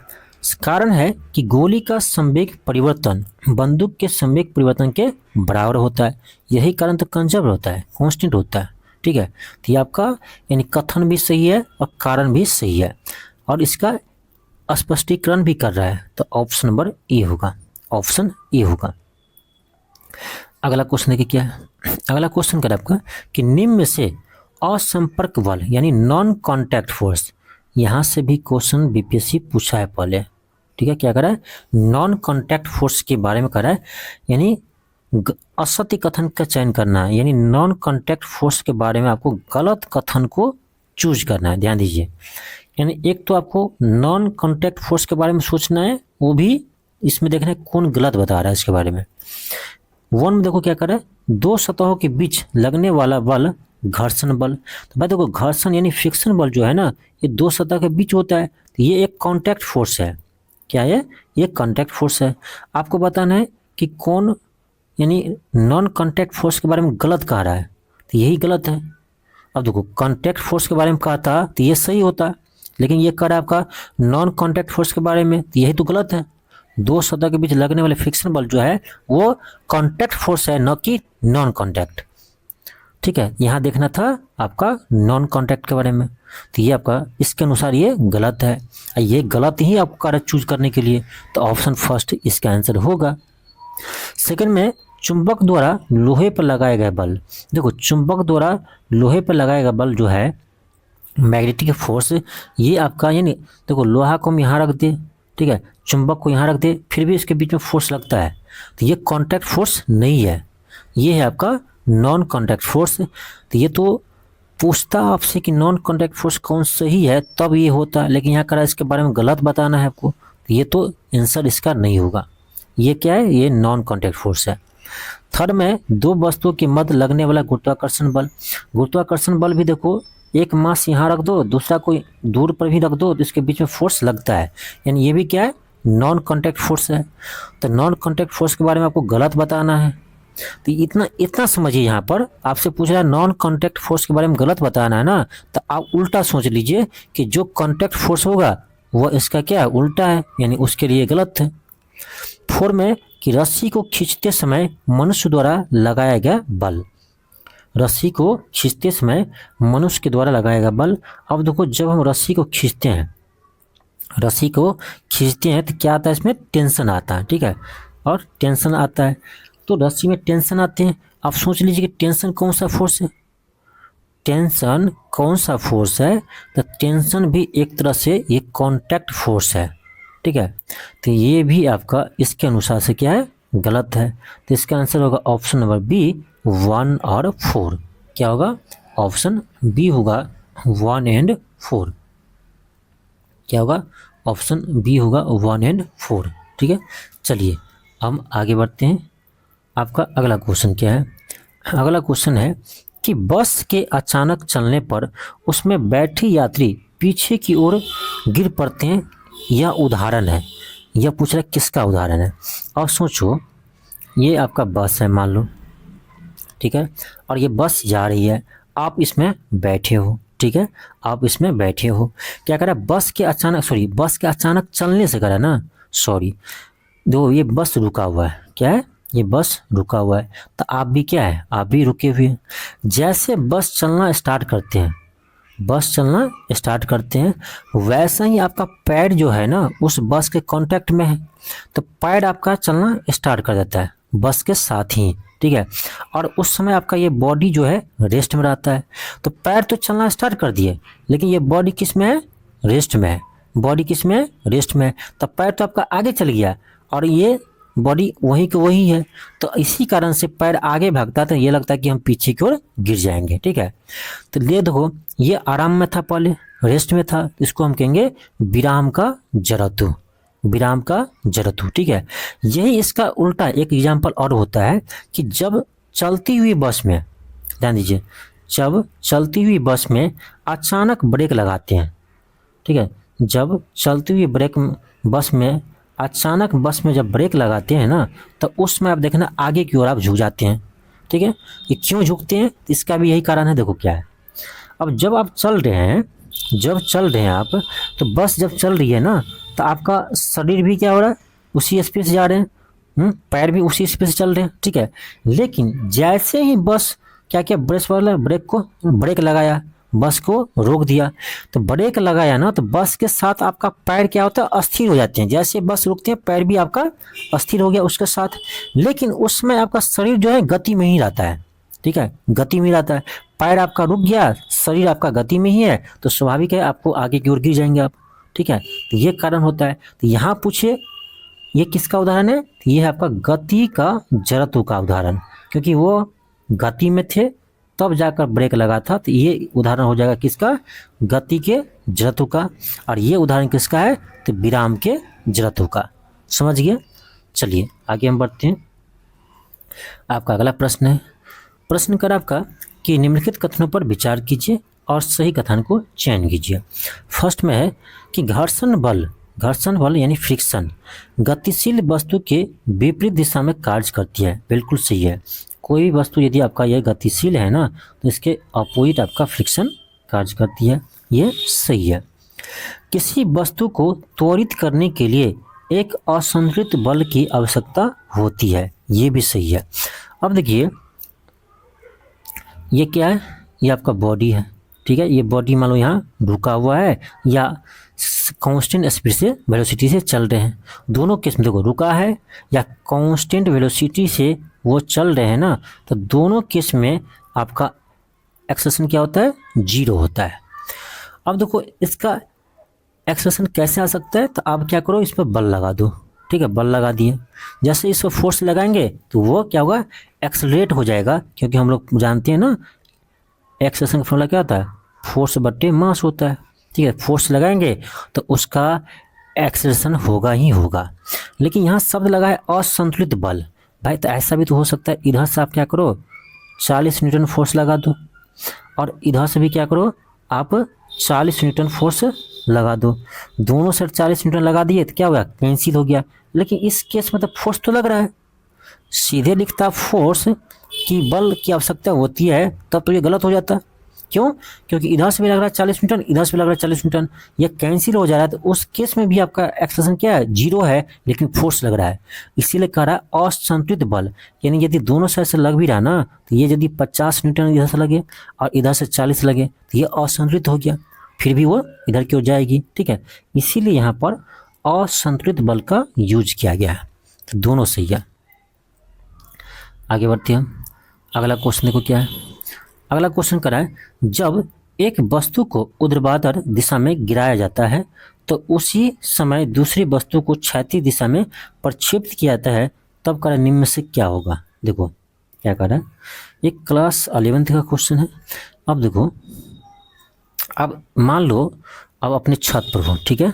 कारण है कि गोली का संवेग परिवर्तन बंदूक के संवेग परिवर्तन के बराबर होता है, यही कारण तो कंजर्व होता है, कांस्टेंट होता है, ठीक है। तो ये आपका यानी कथन भी सही है और कारण भी सही है, और इसका स्पष्टीकरण भी कर रहा है। तो ऑप्शन नंबर ए होगा, ऑप्शन ए होगा। अगला क्वेश्चन देखिए क्या है। अगला क्वेश्चन कर आपका कि निम्न में से असंपर्क बल यानी नॉन कॉन्टैक्ट फोर्स, यहाँ से भी क्वेश्चन बीपीएससी पूछा है पहले, ठीक है। क्या करा है, नॉन कॉन्टैक्ट फोर्स के बारे में करा है, यानी असत्य कथन का चयन करना है, यानी नॉन कॉन्टैक्ट फोर्स के बारे में आपको गलत कथन को चूज करना है, ध्यान दीजिए। यानी एक तो आपको नॉन कॉन्टैक्ट फोर्स के बारे में सोचना है, वो भी इसमें देखना है कौन गलत बता रहा है इसके बारे में। वन में देखो क्या कर रहा है, दो सतहों के बीच लगने वाला बल घर्षण बल। तो भाई देखो घर्षण यानी फ्रिक्शन बल जो है ना, ये दो सतह के बीच होता है, तो ये एक कॉन्टैक्ट फोर्स है। क्या है, ये कॉन्टैक्ट फोर्स है। आपको बताना है कि कौन यानी नॉन कॉन्टैक्ट फोर्स के बारे में गलत कह रहा है, तो यही गलत है। अब देखो कॉन्टैक्ट फोर्स के बारे में कहा था तो ये सही होता, लेकिन ये कह रहा है आपका नॉन कॉन्टैक्ट फोर्स के बारे में, तो यही तो गलत है। दो सतह के बीच लगने वाले फ्रिक्शन बल जो है वो कॉन्टैक्ट फोर्स है, न कि नॉन कॉन्टैक्ट, ठीक है। यहाँ देखना था आपका नॉन कॉन्टैक्ट के बारे में, तो ये आपका इसके अनुसार ये गलत है। ये गलत ही आपको कारक चूज करने के लिए, तो ऑप्शन फर्स्ट इसका आंसर होगा। सेकंड में चुंबक द्वारा लोहे पर लगाए गए बल। देखो चुंबक द्वारा लोहे पर लगाए गए बल जो है मैग्नेटिक फोर्स, ये आपका यानी देखो लोहा को हम यहाँ रख दे, ठीक है, चुंबक को यहाँ रख दे, फिर भी इसके बीच में फोर्स लगता है, तो ये कॉन्टैक्ट फोर्स नहीं है, ये है आपका नॉन कॉन्टैक्ट फोर्स। तो ये तो पूछता आपसे कि नॉन कॉन्टैक्ट फोर्स कौन सही है तब ये होता, लेकिन यहाँ करा इसके बारे में गलत बताना है आपको, तो ये तो आंसर इसका नहीं होगा। ये क्या है, ये नॉन कॉन्टैक्ट फोर्स है। थर्ड में दो वस्तुओं के मध्य लगने वाला गुरुत्वाकर्षण बल। गुरुत्वाकर्षण बल भी देखो एक मास यहाँ रख दो, दूसरा कोई दूर पर भी रख दो, तो इसके बीच में फोर्स लगता है, यानी ये भी क्या है, नॉन कॉन्टैक्ट फोर्स है। तो नॉन कॉन्टैक्ट फोर्स के बारे में आपको गलत बताना है, तो इतना समझिए। यहाँ पर आपसे पूछ रहा है नॉन कॉन्टैक्ट फोर्स के बारे में गलत बताना है ना, तो आप उल्टा सोच लीजिए कि जो कॉन्टैक्ट फोर्स होगा वह इसका क्या है, उल्टा है, यानी उसके लिए गलत है। फोर में कि रस्सी को खींचते समय मनुष्य द्वारा लगाया गया बल। रस्सी को खींचते समय मनुष्य के द्वारा लगाया गया बल। अब देखो जब हम रस्सी को खींचते हैं, रस्सी को खींचते हैं तो क्या आता है, इसमें टेंशन आता है, ठीक है, और टेंशन आता है, तो रस्सी में टेंशन आते हैं। आप सोच लीजिए कि टेंशन कौन सा फोर्स है, टेंशन कौन सा फोर्स है, तो टेंशन भी एक तरह से ये कॉन्टैक्ट फोर्स है, ठीक है। तो ये भी आपका इसके अनुसार से क्या है, गलत है। तो इसका आंसर होगा ऑप्शन नंबर बी 1 और 4। क्या होगा, ऑप्शन बी होगा 1 और 4। क्या होगा, ऑप्शन बी होगा 1 और 4, ठीक है। चलिए हम आगे बढ़ते हैं। आपका अगला क्वेश्चन क्या है, अगला क्वेश्चन है कि बस के अचानक चलने पर उसमें बैठे यात्री पीछे की ओर गिर पड़ते हैं, यह उदाहरण है। यह पूछ रहा है किसका उदाहरण है। और सोचो ये आपका बस है मान लो, ठीक है, और ये बस जा रही है, आप इसमें बैठे हो, ठीक है, आप इसमें बैठे हो। क्या करा, बस के अचानक चलने से करा ना, सॉरी, देखो ये बस रुका हुआ है, क्या है, ये बस रुका हुआ है, तो आप भी क्या है, आप भी रुके हुए हैं। जैसे बस चलना स्टार्ट करते हैं, बस चलना स्टार्ट करते हैं, वैसा ही आपका पैर जो है ना उस बस के कांटेक्ट में है, तो पैर आपका चलना स्टार्ट कर देता है बस के साथ ही, ठीक है, और उस समय आपका ये बॉडी जो है रेस्ट में रहता है। तो पैर तो चलना स्टार्ट कर दिए, लेकिन ये बॉडी किस में है, रेस्ट में है, बॉडी किस में है, रेस्ट में है। तो पैर तो आपका आगे चल गया और ये बॉडी वही के वही है, तो इसी कारण से पैर आगे भागता है, तो ये लगता है कि हम पीछे की ओर गिर जाएंगे, ठीक है। तो ये देखो ये आराम में था, पहले रेस्ट में था, इसको हम कहेंगे विराम का जरतु, विराम का जरतु, ठीक है। यही इसका उल्टा एक एग्जाम्पल और होता है कि जब चलती हुई बस में, ध्यान दीजिए, जब चलती हुई बस में अचानक ब्रेक लगाते हैं, ठीक है, जब चलती हुई बस में अचानक बस में जब ब्रेक लगाते हैं ना, तो उसमें आप देखना आगे की ओर आप झुक जाते हैं, ठीक है। ये क्यों झुकते हैं, इसका भी यही कारण है, देखो क्या है। अब जब आप चल रहे हैं, आप, तो बस जब चल रही है ना, तो आपका शरीर भी क्या हो रहा है, उसी स्पीड से जा रहे हैं, पैर भी उसी स्पीड से चल रहे हैं, ठीक है। लेकिन जैसे ही बस क्या किया, ब्रेक लगाया, बस को रोक दिया, तो ब्रेक लगाया ना, तो बस के साथ आपका पैर क्या होता है, अस्थिर हो जाते हैं। जैसे बस रुकते हैं पैर भी आपका अस्थिर हो गया उसके साथ, लेकिन उसमें आपका शरीर जो है गति में ही रहता है, ठीक है, गति में रहता है। पैर आपका रुक गया, शरीर आपका गति में ही है, तो स्वाभाविक है आपको आगे की ओर गिर जाएंगे आप। ठीक है, तो ये कारण होता है। तो यहाँ पूछिए ये किसका उदाहरण है, तो ये है आपका गति का जड़त्व का उदाहरण, क्योंकि वो गति में थे तब जाकर ब्रेक लगा था। तो ये उदाहरण हो जाएगा किसका, गति के जड़त्व का। और ये उदाहरण किसका है, तो विराम के जड़त्व का। समझ गए। चलिए आगे हम बढ़ते हैं। आपका अगला प्रश्न है, प्रश्न कर आपका कि निम्नलिखित कथनों पर विचार कीजिए और सही कथन को चयन कीजिए। फर्स्ट में है कि घर्षण बल यानी फ्रिक्शन गतिशील वस्तु के विपरीत दिशा में कार्य करती है। बिल्कुल सही है। कोई भी वस्तु यदि आपका यह गतिशील है ना, तो इसके अपोजिट आपका फ्रिक्शन कार्य करती है। ये सही है। किसी वस्तु को त्वरित करने के लिए एक असंतुलित बल की आवश्यकता होती है। ये भी सही है। अब देखिए ये क्या है, ये आपका बॉडी है। ठीक है, ये बॉडी मान लो यहाँ रुका हुआ है या कांस्टेंट स्पीड से वेलोसिटी से चल रहे हैं। दोनों केस में देखो रुका है या कांस्टेंट वेलोसिटी से वो चल रहे हैं ना, तो दोनों केस में आपका एक्सेलरेशन क्या होता है, 0 होता है। अब देखो इसका एक्सेलरेशन कैसे आ सकता है, तो आप क्या करो इस पर बल लगा दो। ठीक है, बल लगा दिए, जैसे इस पर फोर्स लगाएंगे तो वो क्या होगा, एक्सेलरेट हो जाएगा। क्योंकि हम लोग जानते हैं ना एक्सेलरेशन का फॉर्मूला क्या होता है, फोर्स बट्टे मास होता है। ठीक है, फोर्स लगाएंगे तो उसका एक्सेलरेशन होगा ही होगा। लेकिन यहाँ शब्द लगा है असंतुलित बल। भाई तो ऐसा भी तो हो सकता है, इधर से आप क्या करो 40 न्यूटन फोर्स लगा दो और इधर से भी क्या करो आप 40 न्यूटन फोर्स लगा दो। दोनों साइड 40 न्यूटन लगा दिए तो क्या होगा, कैंसिल हो गया। लेकिन इस केस में तो फोर्स तो लग रहा है। सीधे लिखता फोर्स की बल की आवश्यकता होती है, तब तो ये गलत हो जाता। क्यों, क्योंकि इधर से भी लग रहा है 40 न्यूटन, इधर से भी लग रहा है 40 न्यूटन, ये कैंसिल हो जा रहा है। तो उस केस में भी आपका एक्सेलरेशन क्या है, 0 है, लेकिन फोर्स लग रहा है। इसीलिए कह रहा है असंतुलित बल। यानी यदि दोनों साइड से लग भी रहा ना, तो ये यदि 50 न्यूटन इधर से लगे और इधर से 40 लगे तो ये असंतुलित हो गया, फिर भी वो इधर की ओर जाएगी। ठीक है, इसीलिए यहाँ पर असंतुलित बल का यूज किया गया है। तो दोनों सही है। आगे बढ़ते हैं हम। अगला क्वेश्चन देखो क्या है। अगला क्वेश्चन करा है, जब एक वस्तु को ऊर्ध्वाधर दिशा में गिराया जाता है तो उसी समय दूसरी वस्तु को क्षैतिज दिशा में प्रक्षेपित किया जाता है, तब करा निम्न में से क्या होगा। देखो क्या कह रहा है, एक क्लास 11th का क्वेश्चन है। अब देखो, अब मान लो अब अपने छत पर हो। ठीक है,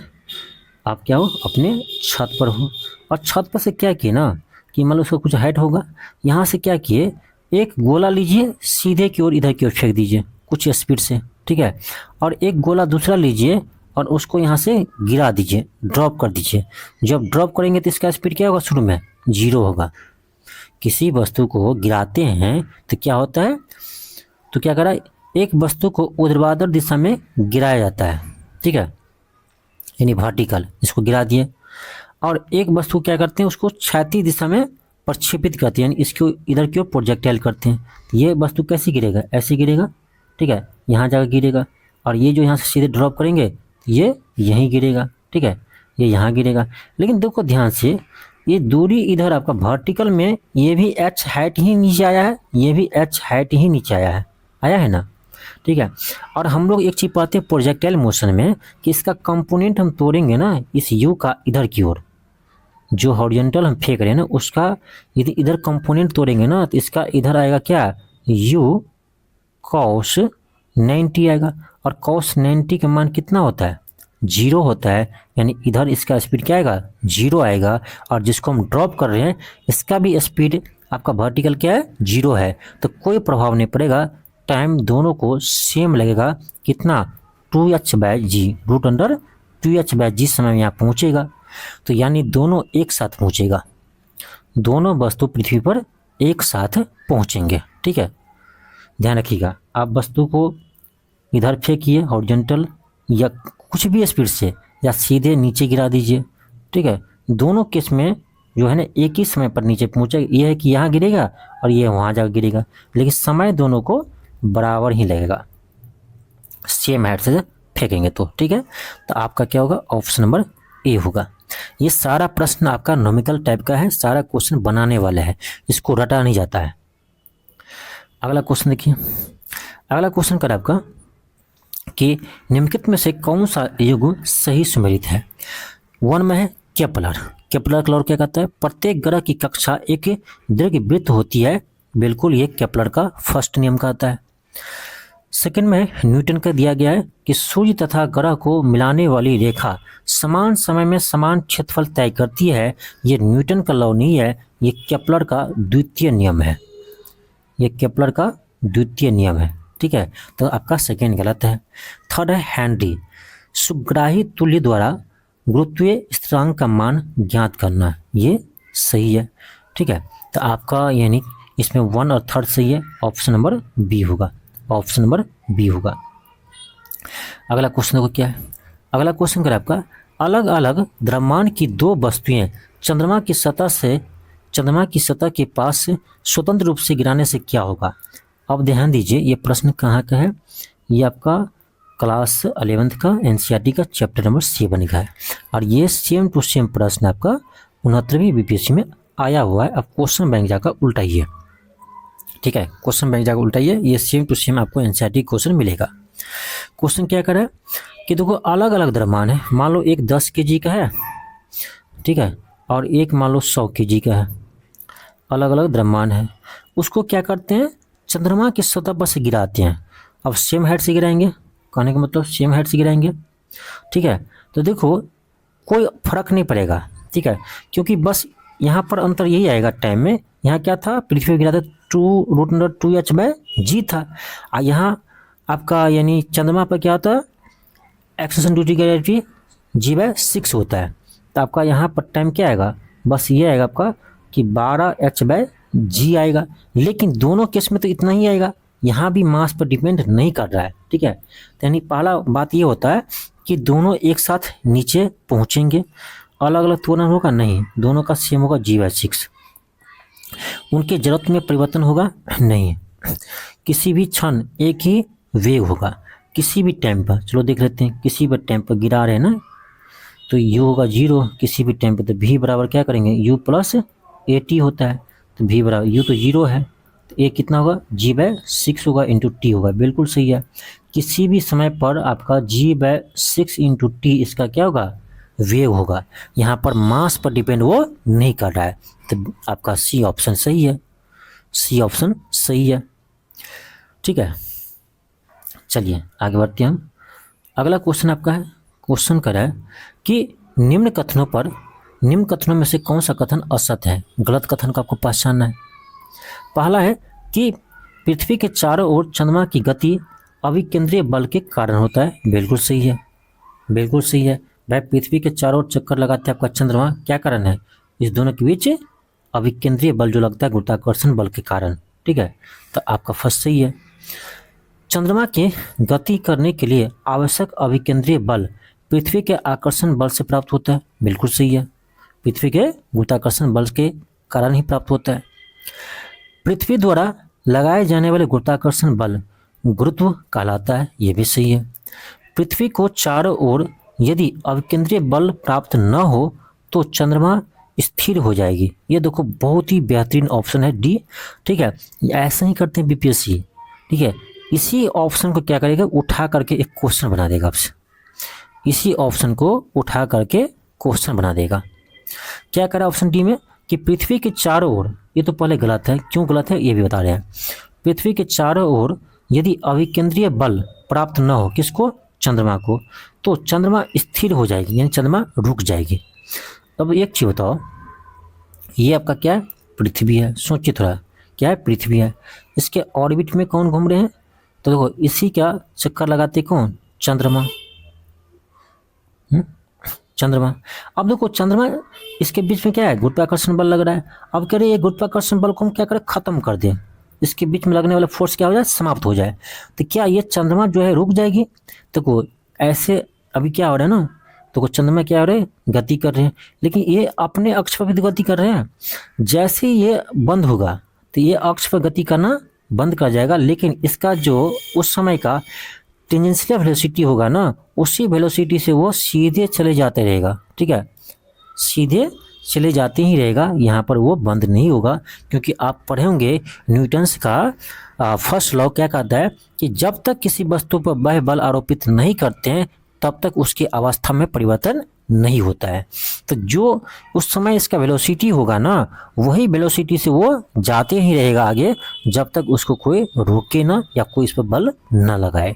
आप क्या हो, अपने छत पर हो और छत पर से क्या किए ना कि मान लो उसका कुछ हाइट होगा, यहाँ से क्या किए एक गोला लीजिए, सीधे की ओर इधर की ओर फेंक दीजिए कुछ स्पीड से। ठीक है, और एक गोला दूसरा लीजिए और उसको यहाँ से गिरा दीजिए, ड्रॉप कर दीजिए। जब ड्रॉप करेंगे तो इसका स्पीड क्या होगा, शुरू में 0 होगा। किसी वस्तु को गिराते हैं तो क्या होता है, तो क्या करा, एक वस्तु को ऊर्ध्वाधर दिशा में गिराया जाता है। ठीक है, यानी वर्टिकल, इसको गिरा दिए। और एक वस्तु क्या करते हैं, उसको क्षैतिज दिशा में प्रक्षेपित करते हैं, यानी इसको इधर की ओर प्रोजेक्टाइल करते हैं। ये वस्तु कैसे गिरेगा, ऐसे गिरेगा। ठीक है, यहाँ जाकर गिरेगा और ये जो यहाँ से सीधे ड्रॉप करेंगे ये यहीं गिरेगा। ठीक है, ये यहाँ गिरेगा। लेकिन देखो ध्यान से, ये दूरी इधर आपका वर्टिकल में ये भी h हाइट ही नीचे आया है, ये भी h हाइट ही नीचे आया है ना। ठीक है, और हम लोग एक चीज़ पढ़ते हैं प्रोजेक्टाइल मोशन में कि इसका कंपोनेंट हम तोड़ेंगे ना इस u का इधर की ओर, जो हॉरिजॉन्टल हम फेंक रहे हैं ना उसका यदि इधर कंपोनेंट तोड़ेंगे ना तो इसका इधर आएगा क्या, u cos 90 आएगा। और cos 90 का मान कितना होता है, 0 होता है। यानी इधर इसका स्पीड क्या आएगा, 0 आएगा। और जिसको हम ड्रॉप कर रहे हैं इसका भी स्पीड आपका वर्टिकल क्या है, 0 है। तो कोई प्रभाव नहीं पड़ेगा, टाइम दोनों को सेम लगेगा। कितना, 2h/g, रूट अंडर 2h/g समय यहाँ पहुँचेगा। तो यानी दोनों एक साथ पहुँचेगा, दोनों वस्तु पृथ्वी पर एक साथ पहुँचेंगे। ठीक है, ध्यान रखिएगा। आप वस्तु को इधर फेंकिए हॉरिजॉन्टल या कुछ भी स्पीड से, या सीधे नीचे गिरा दीजिए। ठीक है, दोनों केस में जो है ना एक ही समय पर नीचे पहुँचेगा। ये है कि यहाँ गिरेगा और ये वहाँ जाकर गिरेगा, लेकिन समय दोनों को बराबर ही लगेगा, सेम हाइट से फेंकेंगे तो। ठीक है, तो आपका क्या होगा, ऑप्शन नंबर ए होगा। ये सारा प्रश्न आपका नॉमिकल टाइप का है, सारा क्वेश्चन बनाने वाला है, इसको रटा नहीं जाता है। अगला क्वेश्चन देखिए, अगला क्वेश्चन कर आपका कि निम्नलिखित में से कौन सा युग सही सुमेलित है। 1 में है केपलर। केपलर का लॉ क्या कहता है, प्रत्येक ग्रह की कक्षा एक दीर्घवृत्त होती है। बिल्कुल, ये केपलर का फर्स्ट नियम कहता है। सेकंड में न्यूटन का दिया गया है कि सूर्य तथा ग्रह को मिलाने वाली रेखा समान समय में समान क्षेत्रफल तय करती है। ये न्यूटन का लॉ नहीं है, ये केपलर का द्वितीय नियम है। ये केपलर का द्वितीय नियम है, ठीक है। तो आपका सेकेंड गलत है। थर्ड है हेनरी, सुग्राही तुल्य द्वारा गुरुत्वीय स्थिरांक का मान ज्ञात करना, ये सही है, ठीक है। तो आपका यानी इसमें 1 और 3 सही है, ऑप्शन नंबर बी होगा, ऑप्शन नंबर बी होगा। अगला क्वेश्चन देखो क्या है, अगला क्वेश्चन क्या है आपका, अलग अलग द्रव्यमान की दो वस्तुएं चंद्रमा की सतह के पास स्वतंत्र रूप से गिराने से क्या होगा। अब ध्यान दीजिए, ये प्रश्न कहाँ का है, ये आपका क्लास 11th का एनसीईआरटी का चैप्टर नंबर 7 का है, और ये सेम टू सेम प्रश्न आपका 69वीं बीपीएससी में आया हुआ है। अब क्वेश्चन बैंक जाकर उल्टाइए, ठीक है, क्वेश्चन बैंक जाकर उल्टाइए, ये सेम टू सेम आपको एनसीईआरटी क्वेश्चन मिलेगा। क्वेश्चन क्या करे कि देखो अलग अलग द्रव्यमान है, मान लो एक 10 kg का है, ठीक है, और एक मान लो 100 kg का है, अलग अलग द्रव्यमान है। उसको क्या करते हैं, चंद्रमा की सतह पर से गिराते हैं। अब सेम हाइट से गिराएंगे, कहने का मतलब सेम हाइट से गिराएंगे, ठीक है। तो देखो कोई फर्क नहीं पड़ेगा, ठीक है, क्योंकि बस यहाँ पर अंतर यही आएगा टाइम में। यहाँ क्या था, पृथ्वी पर गिरा था 2√2h/g था, और यहाँ आपका यानी चंद्रमा पर क्या होता है, acceleration due to gravity g/6 होता है। तो आपका यहाँ पर टाइम क्या आएगा, बस ये आएगा आपका कि 12h/g आएगा। लेकिन दोनों केस में तो इतना ही आएगा, यहाँ भी मास पर डिपेंड नहीं कर रहा है, ठीक है। तो यानी पहला बात ये होता है कि दोनों एक साथ नीचे पहुँचेंगे, अलग अलग तुलना होगा नहीं, दोनों का सेम होगा g/6। उनके जरूरत में परिवर्तन होगा नहीं, किसी भी क्षण एक ही वेग होगा, किसी भी टाइम पर। चलो देख लेते हैं, किसी भी टाइम पर गिरा रहे हैं ना, तो u होगा 0 किसी भी टाइम पर, तो v बराबर क्या करेंगे, u + at होता है, तो v बराबर u तो 0 है, तो a कितना होगा, g/6 होगा इंटू t होगा, बिल्कुल सही है। किसी भी समय पर आपका g/6 इंटू टी इसका क्या होगा, वेग होगा। यहाँ पर मास पर डिपेंड वो नहीं कर रहा है, तो आपका सी ऑप्शन सही है, सी ऑप्शन सही है, ठीक है। चलिए आगे बढ़ते हैं हम। अगला क्वेश्चन आपका है, क्वेश्चन कर रहा है कि निम्न कथनों में से कौन सा कथन असत्य है। गलत कथन को आपको पहचानना है। पहला है कि पृथ्वी के चारों ओर चंद्रमा की गति अभिकेंद्रीय बल के कारण होता है, बिल्कुल सही है, बिल्कुल सही है। भाई पृथ्वी के चारों ओर चक्कर लगाते हैं आपका चंद्रमा, क्या कारण है, इस दोनों के बीच अभिकेंद्रीय बल जो लगता है गुरुत्वाकर्षण बल के कारण, ठीक है। तो आपका फर्स्ट सही है। चंद्रमा के गति करने के लिए आवश्यक अभिकेंद्रीय बल पृथ्वी के आकर्षण बल से प्राप्त होता है, बिल्कुल सही है, पृथ्वी के गुरुत्वाकर्षण बल के कारण ही प्राप्त होता है। पृथ्वी द्वारा लगाए जाने वाले गुरुत्वाकर्षण बल गुरुत्व कहलाता है, ये भी सही है। पृथ्वी को चारों ओर यदि अभिकेंद्रीय बल प्राप्त न हो तो चंद्रमा स्थिर हो जाएगी। ये देखो बहुत ही बेहतरीन ऑप्शन है डी, ठीक है। ऐसा ही करते हैं बीपीएससी, ठीक है। इसी ऑप्शन को क्या करेगा, उठा करके एक क्वेश्चन बना देगा आपसे, इसी ऑप्शन को उठा करके क्वेश्चन बना देगा। क्या करा ऑप्शन डी में कि पृथ्वी के चारों ओर, ये तो पहले गलत है, क्यों गलत है ये भी बता रहे हैं। पृथ्वी के चारों ओर यदि अभिकेंद्रीय बल प्राप्त न हो, किसको, चंद्रमा को, तो चंद्रमा स्थिर हो जाएगी, यानी चंद्रमा रुक जाएगी। अब एक चीज बताओ, ये आपका क्या है, पृथ्वी है, सोचिए थोड़ा, क्या है, पृथ्वी है, इसके ऑर्बिट में कौन घूम रहे हैं, तो देखो इसी का चक्कर लगाते कौन, चंद्रमा, चंद्रमा। अब देखो चंद्रमा, इसके बीच में क्या है, गुरुत्वाकर्षण बल लग रहा है। अब कह रहे ये गुरुत्वाकर्षण बल को हम क्या करें, खत्म कर दें, इसके बीच में लगने वाला फोर्स क्या हो जाए, समाप्त हो जाए। तो क्या ये चंद्रमा जो है रुक जाएगी। देखो ऐसे अभी क्या हो रहा है ना, तो चंद्रमा क्या हो रहे हैं, गति कर रहे हैं, लेकिन ये अपने अक्ष पर भी गति कर रहे हैं। जैसे ही ये बंद होगा तो ये अक्ष पर गति करना बंद कर जाएगा, लेकिन इसका जो उस समय का टेंजेंशियल वेलोसिटी होगा ना, उसी वेलोसिटी से वो सीधे चले जाते रहेगा, ठीक है, सीधे चले जाते ही रहेगा, यहाँ पर वो बंद नहीं होगा। क्योंकि आप पढ़े होंगे न्यूटन्स का फर्स्ट लॉ क्या कहता है कि जब तक किसी वस्तु पर बाह्य बल आरोपित नहीं करते हैं तब तक उसकी अवस्था में परिवर्तन नहीं होता है। तो जो उस समय इसका वेलोसिटी होगा ना, वही वेलोसिटी से वो जाते ही रहेगा आगे, जब तक उसको कोई रोके ना या कोई इस पर बल ना लगाए।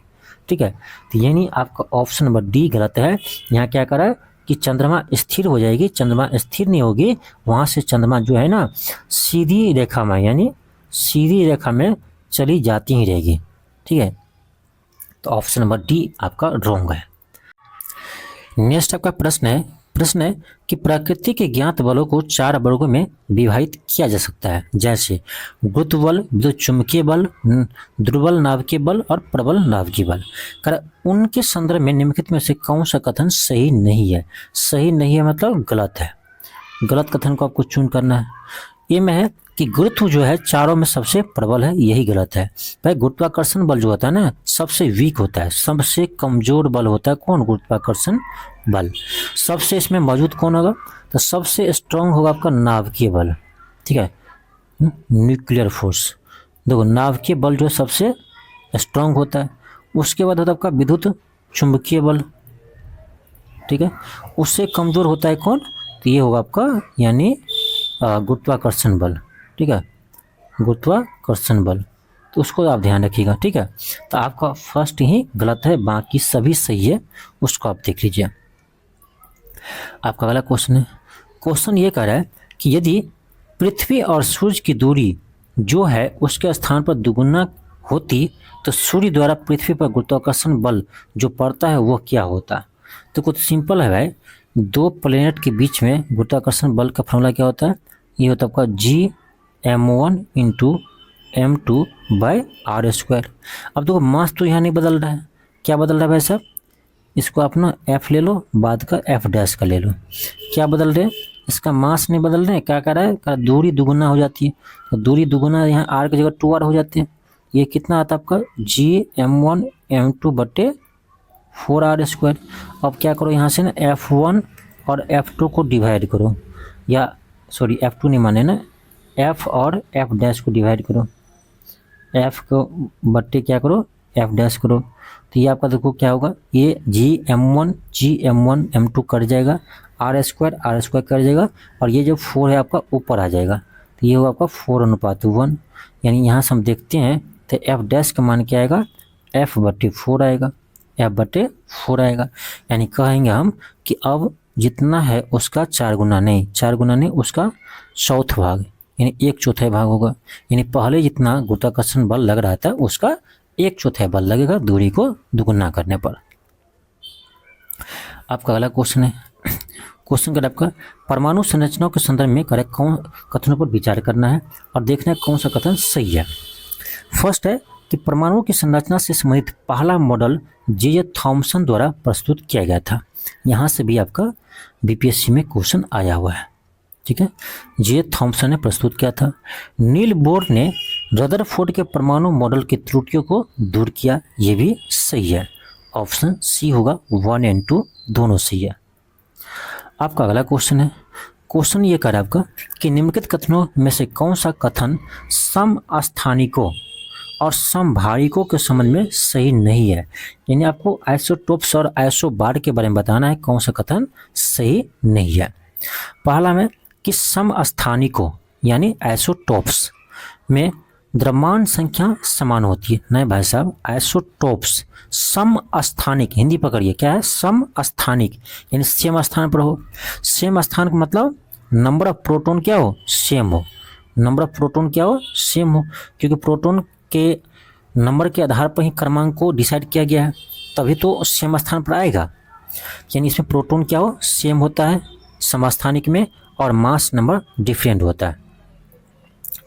ठीक है, तो यानी आपका ऑप्शन नंबर डी गलत है। यहाँ क्या करा है कि चंद्रमा स्थिर हो जाएगी, चंद्रमा स्थिर नहीं होगी, वहाँ से चंद्रमा जो है ना सीधी रेखा में, यानी सीधी रेखा में चली जाती ही रहेगी। ठीक है, तो ऑप्शन नंबर डी आपका रॉन्ग है। नेक्स्ट आपका प्रश्न है कि प्रकृति के ज्ञात बलों को 4 वर्गों में विभाजित किया जा सकता है, जैसे गुरुत्व बल, विद्युत चुंबकीय बल, दुर्बल नाभिकीय बल और प्रबल नाभिकीय बल। उनके संदर्भ में निम्नलिखित में से कौन सा कथन सही नहीं है? सही नहीं है मतलब गलत है। गलत कथन को आपको चुन करना है। ये में है कि गुरुत्व जो है चारों में सबसे प्रबल है, यही गलत है। भाई गुरुत्वाकर्षण बल जो होता है ना सबसे वीक होता है, सबसे कमजोर बल होता है कौन? गुरुत्वाकर्षण बल। सबसे इसमें मौजूद कौन होगा? तो सबसे स्ट्रांग होगा आपका नाभिकीय बल। ठीक है, न्यूक्लियर फोर्स। देखो नाभिकीय बल जो सबसे स्ट्रांग होता है, उसके बाद होता है आपका विद्युत चुंबकीय बल। ठीक है, उससे कमजोर होता है कौन? तो ये होगा आपका यानी गुरुत्वाकर्षण बल। ठीक है, गुरुत्वाकर्षण बल, तो उसको आप ध्यान रखिएगा। ठीक है, तो आपका फर्स्ट ही गलत है, बाकी सभी सही है, उसको आप देख लीजिए। आपका अगला क्वेश्चन है, क्वेश्चन ये कह रहा है कि यदि पृथ्वी और सूर्य की दूरी जो है उसके स्थान पर दुगुना होती तो सूर्य द्वारा पृथ्वी पर गुरुत्वाकर्षण बल जो पड़ता है वो क्या होता? तो कुछ सिंपल है भाई, 2 प्लेनेट के बीच में गुरुत्वाकर्षण बल का फॉर्मूला क्या होता है? ये होता है आपका Gm1 into M2 by R²। अब देखो मास तो यहाँ नहीं बदल रहा है, क्या बदल रहा है भाई साहब? इसको आप ना F ले लो, बाद का F' का ले लो। क्या बदल रहे हैं? इसका मास नहीं बदल रहे हैं, क्या कर रहा है? दूरी दुगुना हो जाती है, तो दूरी दुगुना यहाँ R की जगह 2R हो जाती है। ये कितना आता है आपका Gm1 M2 बटे 4R²। अब क्या करो यहाँ से ना F1 और F2 को डिवाइड करो, या सॉरी F2 नहीं माने ना, F और F' को डिवाइड करो, F को बट्टे क्या करो F' करो। तो ये आपका देखो क्या होगा, ये Gm1 M2 कट जाएगा, R² कट जाएगा, और ये जो 4 है आपका ऊपर आ जाएगा, तो ये होगा आपका 4:1। यानी यहाँ से हम देखते हैं तो F' का मान क्या आएगा? F/4 आएगा, F/4 आएगा। यानी कहेंगे हम कि अब जितना है उसका 4 गुना नहीं उसका चौथ भाग, यानी 1/4 भाग होगा। यानी पहले जितना गुरुत्वाकर्षण बल लग रहा था उसका 1/4 बल लगेगा दूरी को दुगुना करने पर। आपका अगला क्वेश्चन है, क्वेश्चन का आपका परमाणु संरचनाओं के संदर्भ में करेक्ट कौन कथनों पर विचार करना है और देखना है कौन सा कथन सही है। फर्स्ट है कि परमाणु की संरचना से संबंधित पहला मॉडल जे थॉमसन द्वारा प्रस्तुत किया गया था। यहाँ से भी आपका बीपीएससी में क्वेश्चन आया हुआ है। ठीक है, जे थॉमसन ने प्रस्तुत किया था। नील बोर ने रदरफोर्ड के परमाणु मॉडल की त्रुटियों को दूर किया, ये भी सही है। ऑप्शन सी होगा, 1 और 2 दोनों सही है। आपका अगला क्वेश्चन है, क्वेश्चन ये कर आपका कि निम्नलिखित कथनों में से कौन सा कथन समस्थानिकों और समभारिकों के संबंध में सही नहीं है। यानी आपको आइसोटोप्स और आइसोबार के बारे में बताना है कौन सा कथन सही नहीं है। पहला में कि समस्थानिकों यानी आइसोटोप्स में द्रव्यमान संख्या समान होती है। नहीं भाई साहब, आइसोटोप्स समस्थानिक, हिंदी पकड़िए, क्या है? समस्थानिक यानी सेम स्थान पर हो। सेम स्थान का मतलब नंबर ऑफ प्रोटॉन क्या हो? सेम हो। नंबर ऑफ प्रोटॉन क्या हो? सेम हो, क्योंकि प्रोटॉन के नंबर के आधार पर ही क्रमांक को डिसाइड किया गया है, तभी तो सेम स्थान पर आएगा। यानी इसमें प्रोटॉन क्या हो? सेम होता है समस्थानिक में, और मास नंबर डिफरेंट होता है।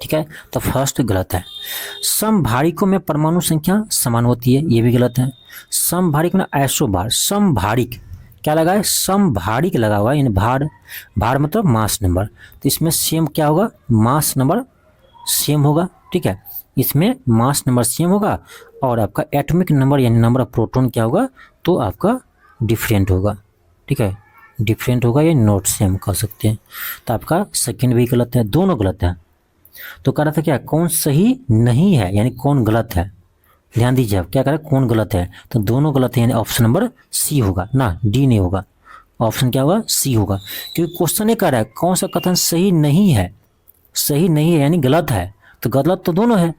ठीक है, तो फर्स्ट गलत है। समभारिकों में परमाणु संख्या समान होती है, ये भी गलत है। समभारिक में आइसोबार, समभारिक क्या लगा है? समभारिक लगा हुआ है, यानी भार मतलब मास नंबर, तो इसमें सेम क्या होगा? मास नंबर सेम होगा। ठीक है, इसमें मास नंबर सेम होगा और आपका एटॉमिक नंबर यानी नंबर ऑफ प्रोटॉन क्या होगा? तो आपका डिफरेंट होगा। ठीक है, डिफरेंट होगा या नोट सेम कह सकते हैं। तो आपका सेकंड भी गलत है, दोनों गलत है। तो कह रहा था क्या, कौन सही नहीं है यानी कौन गलत है। ध्यान दीजिए आप क्या कह रहे हैं, कौन गलत है, तो दोनों गलत है यानी ऑप्शन नंबर सी होगा ना, डी नहीं होगा। ऑप्शन क्या होगा, सी होगा, क्योंकि क्वेश्चन ये कह रहा है कौन सा कथन सही नहीं है। सही नहीं है यानी गलत है, तो गलत तो दोनों है,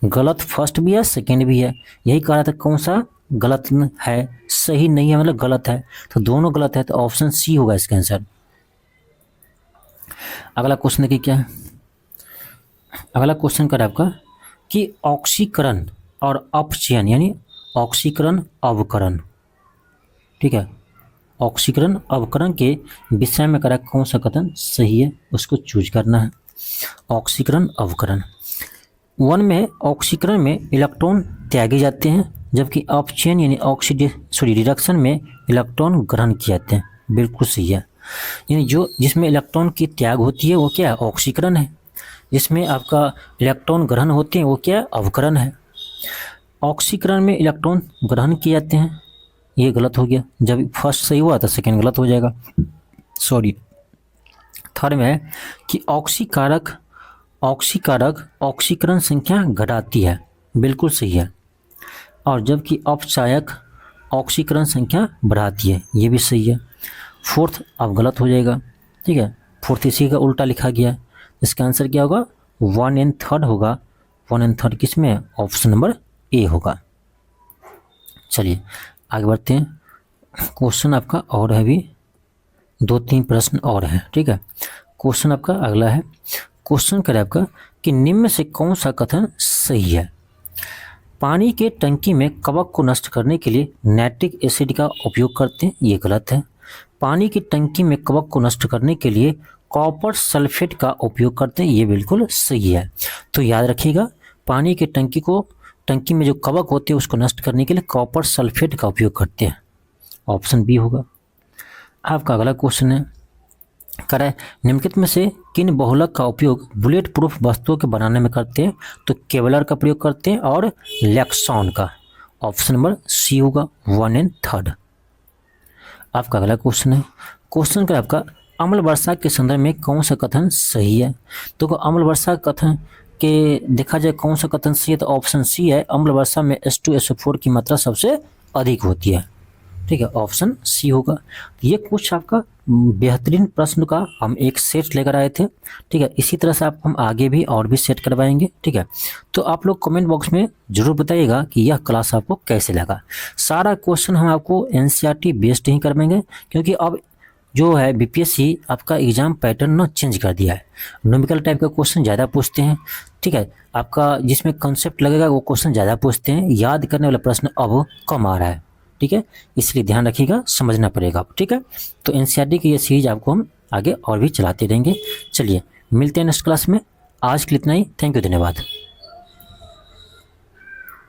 गलत फर्स्ट भी है सेकंड भी है। यही कह रहा था कौन सा गलत है, सही नहीं है मतलब गलत है, तो दोनों गलत है, तो ऑप्शन सी होगा इसका आंसर। अगला क्वेश्चन देखिए क्या है। अगला क्वेश्चन कर आपका कि ऑक्सीकरण और अपचयन यानी ऑक्सीकरण अवकरण, ठीक है, ऑक्सीकरण अवकरण के विषय में करा कौन सा कथन सही है, उसको चूज करना है। ऑक्सीकरण अवकरण, वन में ऑक्सीकरण में इलेक्ट्रॉन त्यागे जाते हैं, जबकि अपचयन यानी रिडक्शन में इलेक्ट्रॉन ग्रहण किए जाते हैं। बिल्कुल सही है, यानी जो जिसमें इलेक्ट्रॉन की त्याग होती है वो क्या है, ऑक्सीकरण है। जिसमें आपका इलेक्ट्रॉन ग्रहण होते हैं वो क्या है, अवकरण है। ऑक्सीकरण में इलेक्ट्रॉन ग्रहण किए जाते हैं, ये गलत हो गया, जब फर्स्ट सही हुआ तो सेकेंड गलत हो जाएगा, सॉरी। थर्ड में है कि ऑक्सीकारक ऑक्सीकरण संख्या घटाती है, बिल्कुल सही है। और जबकि अपचायक ऑक्सीकरण संख्या बढ़ाती है, ये भी सही है। फोर्थ अब गलत हो जाएगा, ठीक है, फोर्थ इसी का उल्टा लिखा गया। इसका आंसर क्या होगा, 1 एंड थर्ड होगा। 1 एंड थर्ड किस में, ऑप्शन नंबर ए होगा। चलिए आगे बढ़ते हैं। क्वेश्चन आपका और है, भी 2-3 प्रश्न और हैं, ठीक है। क्वेश्चन आपका अगला है, क्वेश्चन करें आपका कि निम्न में से कौन सा कथन सही है। पानी के टंकी में कवक को नष्ट करने के लिए नाइट्रिक एसिड का उपयोग करते हैं, ये गलत है। पानी की टंकी में कवक को नष्ट करने के लिए कॉपर सल्फेट का उपयोग करते हैं, ये बिल्कुल सही है। तो याद रखिएगा, पानी की टंकी में जो कवक होते हैं उसको नष्ट करने के लिए कॉपर सल्फेट का उपयोग करते हैं, ऑप्शन बी होगा। आपका अगला क्वेश्चन है, कह रहा है निम्नलिखित में से किन बहुलक का उपयोग बुलेट प्रूफ वस्तुओं के बनाने में करते हैं, तो केवलर का प्रयोग करते हैं और लेक्सॉन का, ऑप्शन नंबर सी होगा 1 एंड थर्ड। आपका अगला क्वेश्चन है, क्वेश्चन का आपका अम्ल वर्षा के संदर्भ में कौन सा कथन सही है। तो अम्ल वर्षा कथन के देखा जाए कौन सा कथन सही है, तो ऑप्शन सी है, अम्ल वर्षा में H2SO4 की मात्रा सबसे अधिक होती है, ठीक है, ऑप्शन सी होगा। ये कुछ आपका बेहतरीन प्रश्न का हम एक सेट लेकर आए थे, ठीक है। इसी तरह से हम आगे भी और भी सेट करवाएंगे, ठीक है। तो आप लोग कमेंट बॉक्स में जरूर बताइएगा कि यह क्लास आपको कैसे लगा। सारा क्वेश्चन हम आपको NCERT बेस्ड ही करवाएंगे, क्योंकि अब जो है BPSC आपका एग्जाम पैटर्न ना चेंज कर दिया है। न्यूमेरिकल टाइप का क्वेश्चन ज़्यादा पूछते हैं, ठीक है, आपका जिसमें कंसेप्ट लगेगा वो क्वेश्चन ज़्यादा पूछते हैं, याद करने वाला प्रश्न अब कम आ रहा है, ठीक है, इसलिए ध्यान रखिएगा, समझना पड़ेगा आप, ठीक है। तो NCERT की ये सीरीज आपको हम आगे और भी चलाते रहेंगे। चलिए मिलते हैं नेक्स्ट क्लास में, आज के लिए इतना ही, थैंक यू, धन्यवाद।